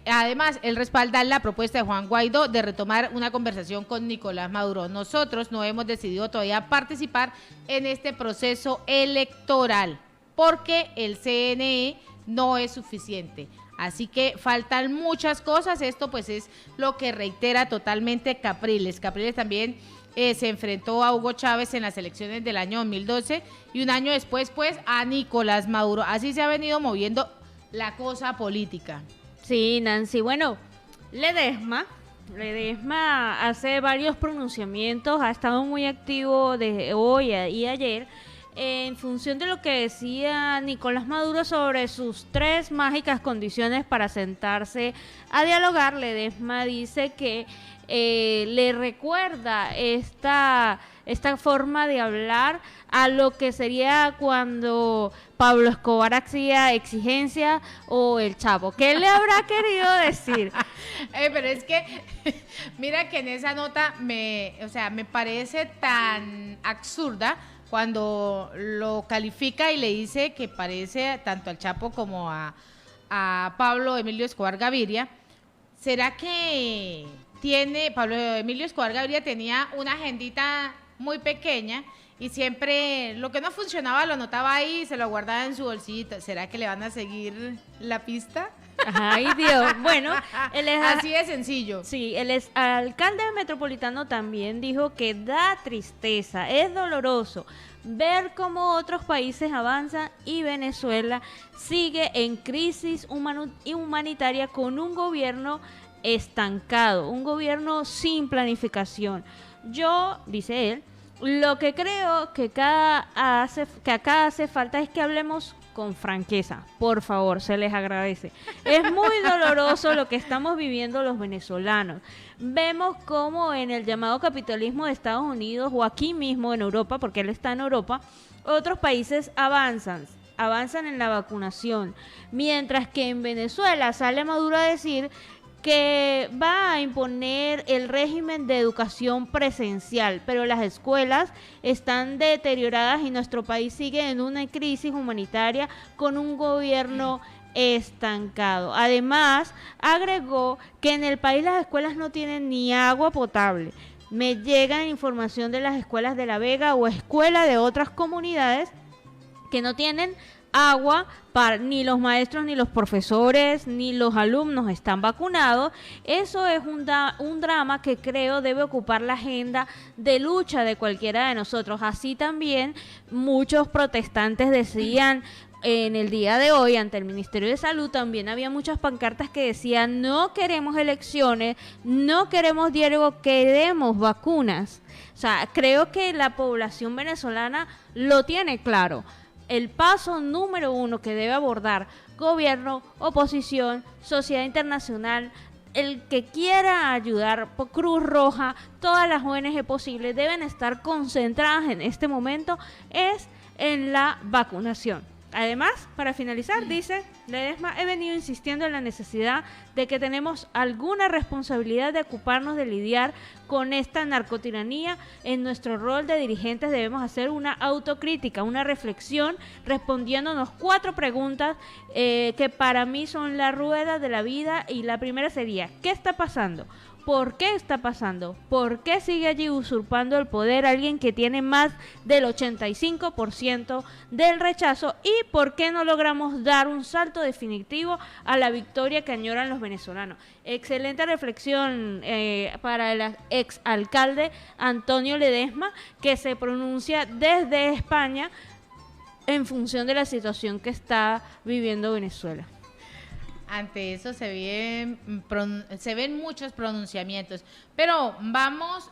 además, él respalda la propuesta de Juan Guaidó de retomar una conversación con Nicolás Maduro. Nosotros no hemos decidido todavía participar en este proceso electoral porque el CNE no es suficiente. Así que faltan muchas cosas. Esto pues es lo que reitera totalmente Capriles. Capriles también se enfrentó a Hugo Chávez en las elecciones del año 2012 y un año después pues a Nicolás Maduro. Así se ha venido moviendo la cosa política. Sí, Nancy. Bueno, Ledesma hace varios pronunciamientos, ha estado muy activo desde hoy y ayer en función de lo que decía Nicolás Maduro sobre sus 3 mágicas condiciones para sentarse a dialogar. Ledesma dice que le recuerda esta forma de hablar a lo que sería cuando Pablo Escobar hacía exigencia o el Chapo. ¿Qué le habrá querido decir? Pero es que, mira que en esa nota me parece tan absurda cuando lo califica y le dice que parece tanto al Chapo como a Pablo Emilio Escobar Gaviria. ¿Será que Pablo Emilio Escobar Gaviria tenía una agendita muy pequeña y siempre lo que no funcionaba lo anotaba ahí y se lo guardaba en su bolsito? ¿Será que le van a seguir la pista? Ay, Dios. Bueno, él es así de sencillo. Sí, el alcalde metropolitano también dijo que da tristeza, es doloroso ver cómo otros países avanzan y Venezuela sigue en crisis humanitaria con un gobierno estancado, un gobierno sin planificación. Yo, dice él, lo que creo que acá hace falta es que hablemos con franqueza. Por favor, se les agradece. Es muy doloroso lo que estamos viviendo los venezolanos. Vemos cómo en el llamado capitalismo de Estados Unidos o aquí mismo en Europa, porque él está en Europa, otros países avanzan en la vacunación, mientras que en Venezuela sale Maduro a decir que va a imponer el régimen de educación presencial, pero las escuelas están deterioradas y nuestro país sigue en una crisis humanitaria con un gobierno estancado. Además, agregó que en el país las escuelas no tienen ni agua potable. Me llega información de las escuelas de La Vega o escuelas de otras comunidades que no tienen agua, ni los maestros, ni los profesores, ni los alumnos están vacunados. Eso es un drama que creo debe ocupar la agenda de lucha de cualquiera de nosotros. Así también muchos protestantes decían en el día de hoy ante el Ministerio de Salud, también había muchas pancartas que decían: no queremos elecciones, no queremos diálogo, queremos vacunas. O sea, creo que la población venezolana lo tiene claro. El paso número 1 que debe abordar gobierno, oposición, sociedad internacional, el que quiera ayudar, Cruz Roja, todas las ONG posibles deben estar concentradas en este momento es en la vacunación. Además, para finalizar, dice Ledesma, he venido insistiendo en la necesidad de que tenemos alguna responsabilidad de ocuparnos de lidiar con esta narcotiranía. En nuestro rol de dirigentes debemos hacer una autocrítica, una reflexión, respondiéndonos 4 preguntas que para mí son la rueda de la vida. Y la primera sería: ¿qué está pasando? ¿Por qué está pasando? ¿Por qué sigue allí usurpando el poder alguien que tiene más del 85% del rechazo? ¿Y por qué no logramos dar un salto definitivo a la victoria que añoran los venezolanos? Excelente reflexión para el exalcalde Antonio Ledesma, que se pronuncia desde España en función de la situación que está viviendo Venezuela. Ante eso se ven muchos pronunciamientos, pero vamos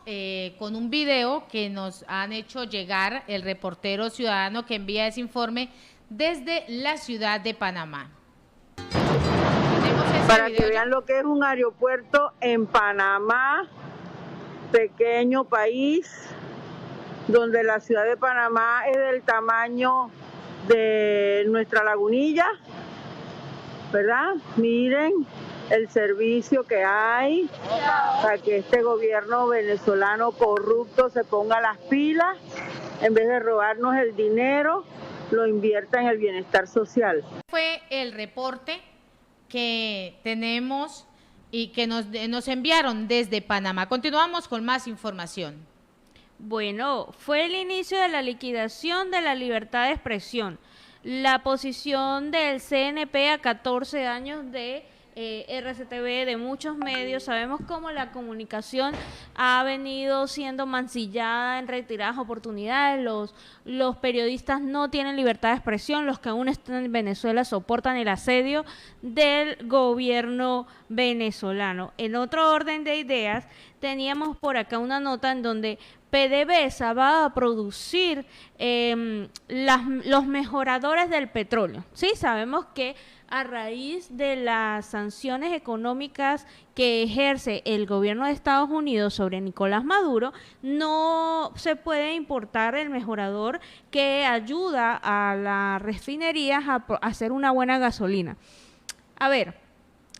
con un video que nos han hecho llegar el reportero ciudadano que envía ese informe desde la ciudad de Panamá. Tenemos ese para video que ya. vean lo que es un aeropuerto en Panamá, pequeño país, donde la ciudad de Panamá es del tamaño de nuestra Lagunilla, ¿verdad? Miren el servicio que hay para que este gobierno venezolano corrupto se ponga las pilas, en vez de robarnos el dinero, lo invierta en el bienestar social. Fue el reporte que tenemos y que nos enviaron desde Panamá. Continuamos con más información. Bueno, fue el inicio de la liquidación de la libertad de expresión. La posición del CNP a 14 años de RCTV, de muchos medios. Sabemos cómo la comunicación ha venido siendo mancillada en reiteradas oportunidades. Los periodistas no tienen libertad de expresión. Los que aún están en Venezuela soportan el asedio del gobierno venezolano. En otro orden de ideas, teníamos por acá una nota en donde PDVSA va a producir los mejoradores del petróleo. Sí, sabemos que a raíz de las sanciones económicas que ejerce el gobierno de Estados Unidos sobre Nicolás Maduro, no se puede importar el mejorador que ayuda a las refinerías a hacer una buena gasolina. A ver,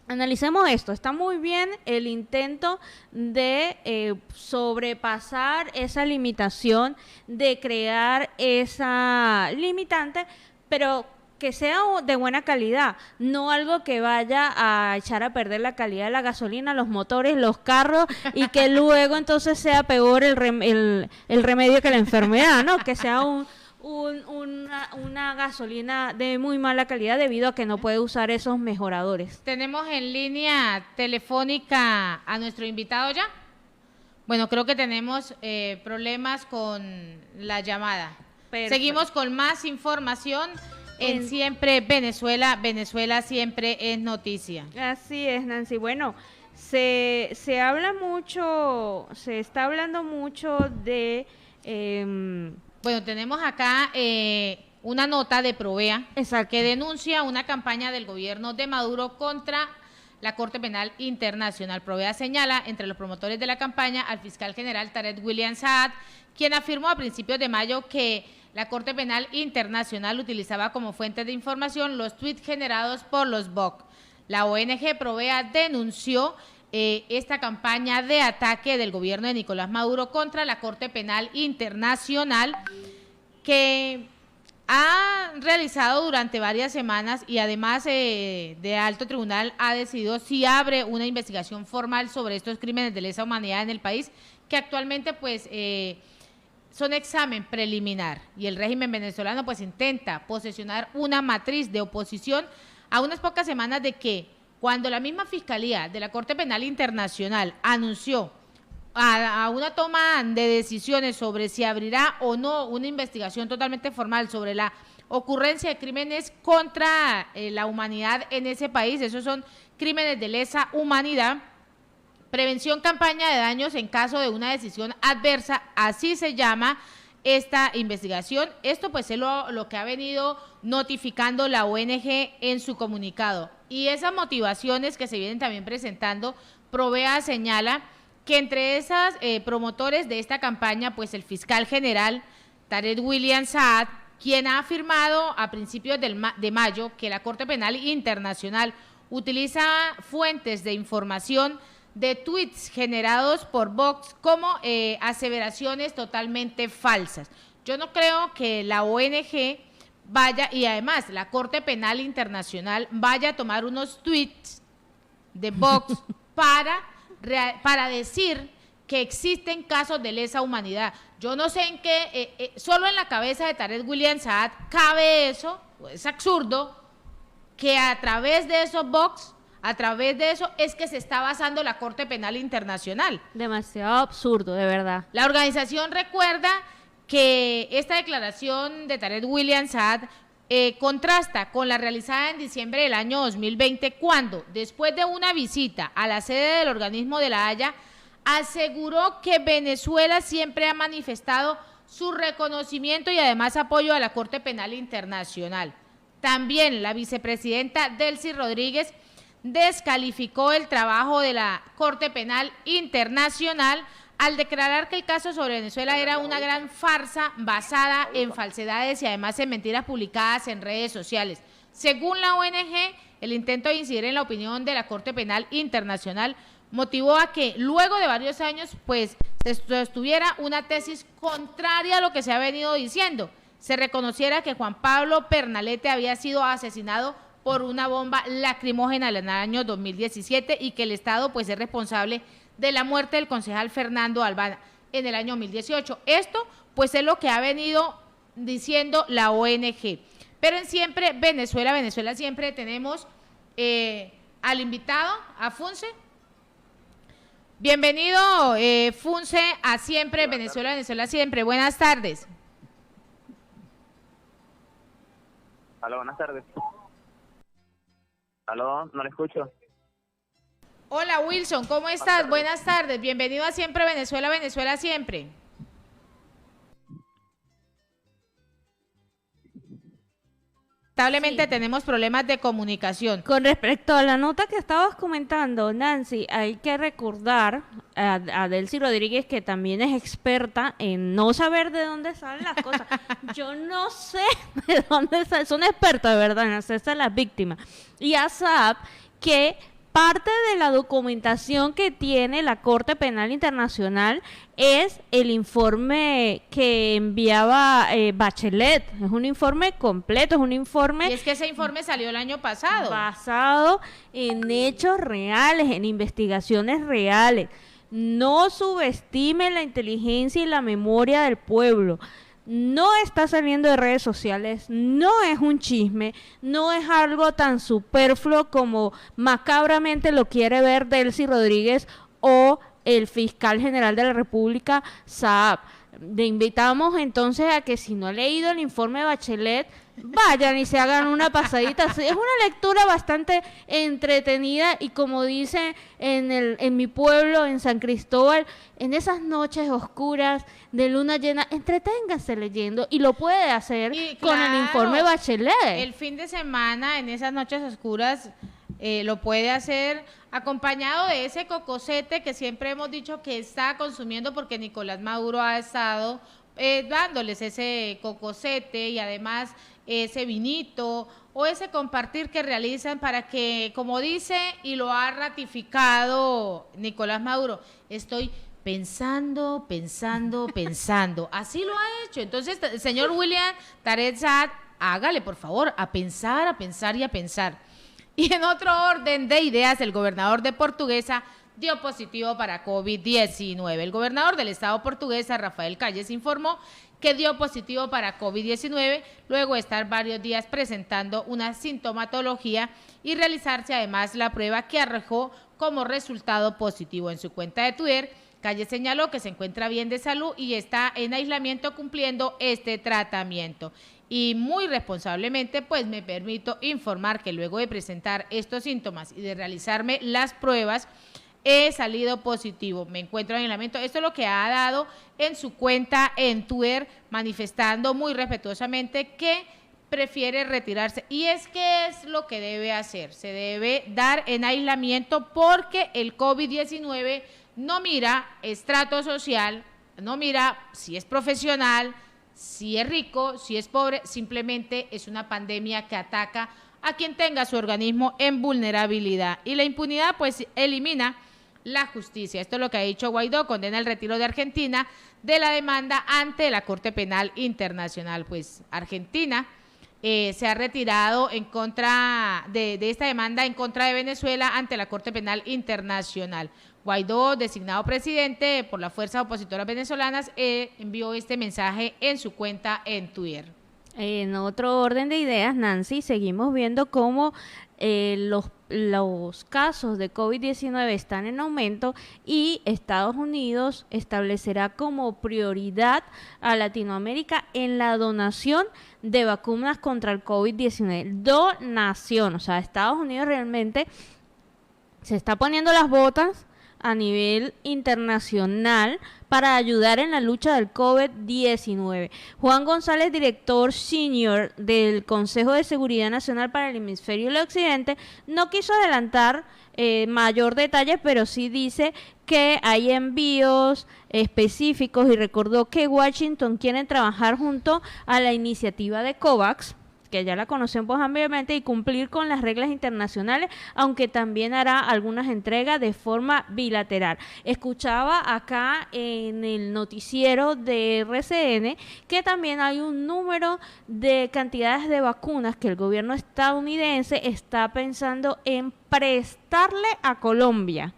analicemos esto. Está muy bien el intento de sobrepasar esa limitación, de crear esa limitante, pero que sea de buena calidad, no algo que vaya a echar a perder la calidad de la gasolina, los motores, los carros, y que luego entonces sea peor el remedio que la enfermedad, ¿no? Que sea una gasolina de muy mala calidad debido a que no puede usar esos mejoradores. Tenemos en línea telefónica a nuestro invitado ya. Bueno, creo que tenemos problemas con la llamada. Perfecto. Seguimos con más información en Siempre Venezuela. Venezuela siempre es noticia. Así es, Nancy. Bueno, se habla mucho, se está hablando mucho de... Bueno, tenemos acá una nota de Provea Exacto. que denuncia una campaña del gobierno de Maduro contra la Corte Penal Internacional. Provea señala entre los promotores de la campaña al fiscal general Tarek William Saad, quien afirmó a principios de mayo que la Corte Penal Internacional utilizaba como fuente de información los tweets generados por los BOC. La ONG Provea denunció esta campaña de ataque del gobierno de Nicolás Maduro contra la Corte Penal Internacional, que ha realizado durante varias semanas, y además de alto tribunal ha decidido si abre una investigación formal sobre estos crímenes de lesa humanidad en el país, que actualmente pues son examen preliminar, y el régimen venezolano pues intenta posesionar una matriz de oposición a unas pocas semanas de que, cuando la misma Fiscalía de la Corte Penal Internacional anunció a una toma de decisiones sobre si abrirá o no una investigación totalmente formal sobre la ocurrencia de crímenes contra la humanidad en ese país, esos son crímenes de lesa humanidad, prevención, campaña de daños en caso de una decisión adversa, así se llama esta investigación. Esto pues es lo que ha venido notificando la ONG en su comunicado. Y esas motivaciones que se vienen también presentando, Provea señala que entre esas promotores de esta campaña, pues el fiscal general Tarek William Saad, quien ha afirmado a principios de mayo que la Corte Penal Internacional utiliza fuentes de información de tweets generados por Vox como aseveraciones totalmente falsas. Yo no creo que la ONG vaya, y además la Corte Penal Internacional vaya a tomar unos tweets de Vox para decir que existen casos de lesa humanidad. Yo no sé en qué, solo en la cabeza de Tarek William Saad cabe eso, es absurdo que a través de esos Vox, a través de eso es que se está basando la Corte Penal Internacional. Demasiado absurdo, de verdad. La organización recuerda que esta declaración de Tarek William Saad contrasta con la realizada en diciembre del año 2020, cuando, después de una visita a la sede del organismo de La Haya, aseguró que Venezuela siempre ha manifestado su reconocimiento y además apoyo a la Corte Penal Internacional. También la vicepresidenta Delcy Rodríguez descalificó el trabajo de la Corte Penal Internacional al declarar que el caso sobre Venezuela era una gran farsa basada en falsedades y además en mentiras publicadas en redes sociales. Según la ONG, el intento de incidir en la opinión de la Corte Penal Internacional motivó a que luego de varios años pues se sostuviera una tesis contraria a lo que se ha venido diciendo. Se reconociera que Juan Pablo Pernalete había sido asesinado por una bomba lacrimógena en el año 2017 y que el Estado pues es responsable de la muerte del concejal Fernando Albana en el año 2018. Esto pues es lo que ha venido diciendo la ONG. Pero en Siempre Venezuela siempre tenemos al invitado, a Funce. Bienvenido, Funce, a Siempre Venezuela siempre. Buenas tardes. Aló, buenas tardes. Aló, no le escucho. Hola, Wilson, ¿cómo estás? Buenas tardes. Bienvenido a Siempre Venezuela siempre. Lamentablemente tenemos problemas de comunicación. Con respecto a la nota que estabas comentando, Nancy, hay que recordar a Delcy Rodríguez, que también es experta en no saber de dónde salen las cosas. Yo no sé de dónde salen, son expertos de verdad en hacerse a las víctimas. Y a SAP, que parte de la documentación que tiene la Corte Penal Internacional es el informe que enviaba Bachelet. Es un informe completo, es un informe... Y es que ese informe salió el año pasado. Basado en hechos reales, en investigaciones reales. No subestime la inteligencia y la memoria del pueblo. No está saliendo de redes sociales, no es un chisme, no es algo tan superfluo como macabramente lo quiere ver Delcy Rodríguez o el fiscal general de la República, Saab. Le invitamos entonces a que si no ha leído el informe de Bachelet, vayan y se hagan una pasadita. Es una lectura bastante entretenida y, como dice en mi pueblo, en San Cristóbal, en esas noches oscuras de luna llena, entreténgase leyendo, y lo puede hacer con el informe Bachelet. El fin de semana, en esas noches oscuras, lo puede hacer acompañado de ese cocosete que siempre hemos dicho que está consumiendo, porque Nicolás Maduro ha estado dándoles ese cocosete y además ese vinito o ese compartir que realizan para que, como dice y lo ha ratificado Nicolás Maduro, estoy pensando. Así lo ha hecho. Entonces, señor William Tarek Saad, hágale por favor a pensar y a pensar. Y en otro orden de ideas, el gobernador de Portuguesa dio positivo para COVID-19. El gobernador del estado portuguesa, Rafael Calles, informó que dio positivo para COVID-19 luego de estar varios días presentando una sintomatología y realizarse además la prueba que arrojó como resultado positivo. En su cuenta de Twitter, Calles señaló que se encuentra bien de salud y está en aislamiento cumpliendo este tratamiento. Y muy responsablemente, pues me permito informar que luego de presentar estos síntomas y de realizarme las pruebas, he salido positivo, me encuentro en aislamiento. Esto es lo que ha dado en su cuenta en Twitter, manifestando muy respetuosamente que prefiere retirarse. Y es que es lo que debe hacer, se debe dar en aislamiento, porque el COVID-19 no mira estrato social, no mira si es profesional, si es rico, si es pobre, simplemente es una pandemia que ataca a quien tenga su organismo en vulnerabilidad. Y la impunidad pues elimina la justicia. Esto es lo que ha dicho Guaidó, condena el retiro de Argentina de la demanda ante la Corte Penal Internacional. Pues Argentina se ha retirado en contra de esta demanda en contra de Venezuela ante la Corte Penal Internacional. Guaidó, designado presidente por las fuerzas opositoras venezolanas, envió este mensaje en su cuenta en Twitter. En otro orden de ideas, Nancy, seguimos viendo cómo los casos de COVID-19 están en aumento y Estados Unidos establecerá como prioridad a Latinoamérica en la donación de vacunas contra el COVID-19. Donación, o sea, Estados Unidos realmente se está poniendo las botas a nivel internacional para ayudar en la lucha del COVID-19. Juan González, director senior del Consejo de Seguridad Nacional para el Hemisferio del Occidente, no quiso adelantar mayor detalle, pero sí dice que hay envíos específicos y recordó que Washington quiere trabajar junto a la iniciativa de COVAX, que ya la conocemos ampliamente, y cumplir con las reglas internacionales, aunque también hará algunas entregas de forma bilateral. Escuchaba acá en el noticiero de RCN que también hay un número de cantidades de vacunas que el gobierno estadounidense está pensando en prestarle a Colombia.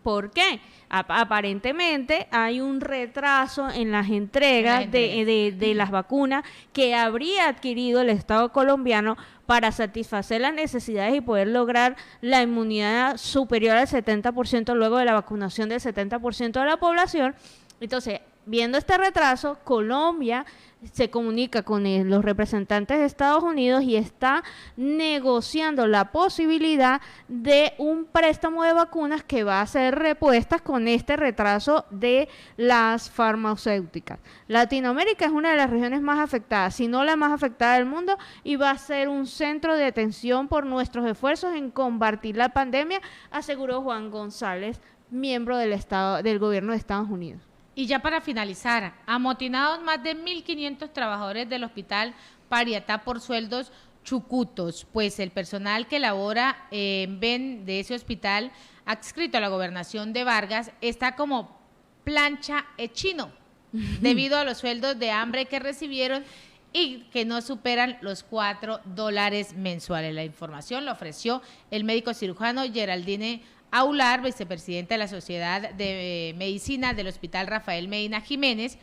¿Por qué? Aparentemente hay un retraso en las entregas de las vacunas que habría adquirido el Estado colombiano para satisfacer las necesidades y poder lograr la inmunidad superior al 70% luego de la vacunación del 70% de la población. Entonces, viendo este retraso, Colombia se comunica con los representantes de Estados Unidos y está negociando la posibilidad de un préstamo de vacunas que va a ser repuestas con este retraso de las farmacéuticas. Latinoamérica es una de las regiones más afectadas, si no la más afectada del mundo, y va a ser un centro de atención por nuestros esfuerzos en combatir la pandemia, aseguró Juan González, miembro del gobierno de Estados Unidos. Y ya para finalizar, amotinados más de 1.500 trabajadores del Hospital Pariatá por sueldos chucutos, pues el personal que labora de ese hospital adscrito a la gobernación de Vargas está como plancha chino debido a los sueldos de hambre que recibieron y que no superan los $4 mensuales. La información la ofreció el médico cirujano Geraldine Aular, vicepresidenta de la Sociedad de Medicina del Hospital Rafael Medina Jiménez.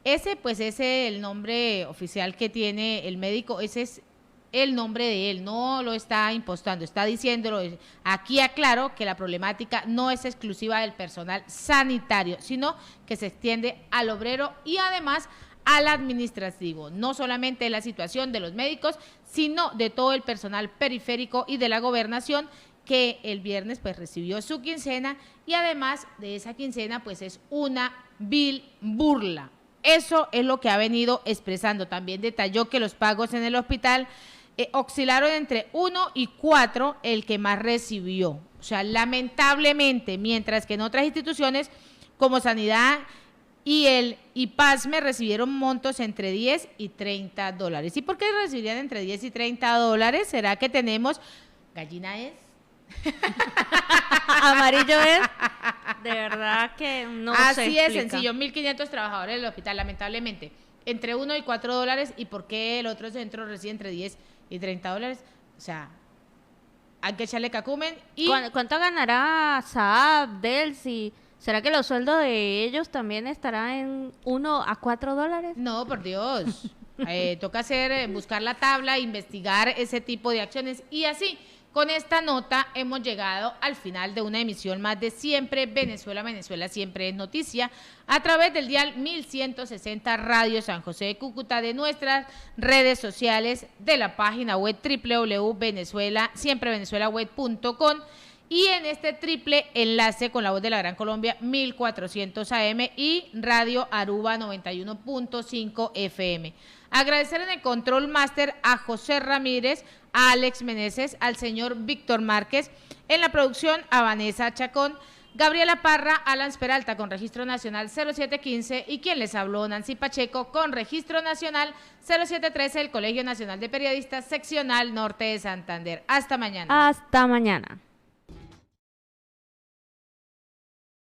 Ese es el nombre oficial que tiene el médico, ese es el nombre de él, no lo está impostando, está diciéndolo. Aquí aclaro que la problemática no es exclusiva del personal sanitario, sino que se extiende al obrero y además al administrativo, no solamente la situación de los médicos, sino de todo el personal periférico y de la gobernación, que el viernes recibió su quincena y además de esa quincena es una vil burla. Eso es lo que ha venido expresando. También detalló que los pagos en el hospital oscilaron entre 1 y 4 el que más recibió. O sea, lamentablemente, mientras que en otras instituciones como Sanidad y el IPASME recibieron montos entre $10 y $30. ¿Y por qué recibirían entre $10 y $30? ¿Será que tenemos gallina es? Amarillo es, de verdad que no así se es explica. sencillo. 1.500 trabajadores del hospital, lamentablemente entre 1 y $4. ¿Y por qué el otro centro recibe entre $10 y $30? O sea, hay que echarle cacumen. Y ¿Cuánto ganará Saab, Delcy? ¿Será que los sueldos de ellos también estarán en $1 a $4? no, por Dios, toca buscar la tabla, investigar ese tipo de acciones. Y así, con esta nota hemos llegado al final de una emisión más de Siempre Venezuela, Venezuela Siempre es Noticia, a través del dial 1160 Radio San José de Cúcuta, de nuestras redes sociales, de la página web www.siemprevenezuelaweb.com y en este triple enlace con la voz de la Gran Colombia 1400 AM y Radio Aruba 91.5 FM. Agradecer en el Control Master a José Ramírez, a Alex Meneses, al señor Víctor Márquez, en la producción a Vanessa Chacón, Gabriela Parra, Alan Peralta con Registro Nacional 0715 y quien les habló, Nancy Pacheco, con Registro Nacional 0713 del Colegio Nacional de Periodistas Seccional Norte de Santander. Hasta mañana. Hasta mañana.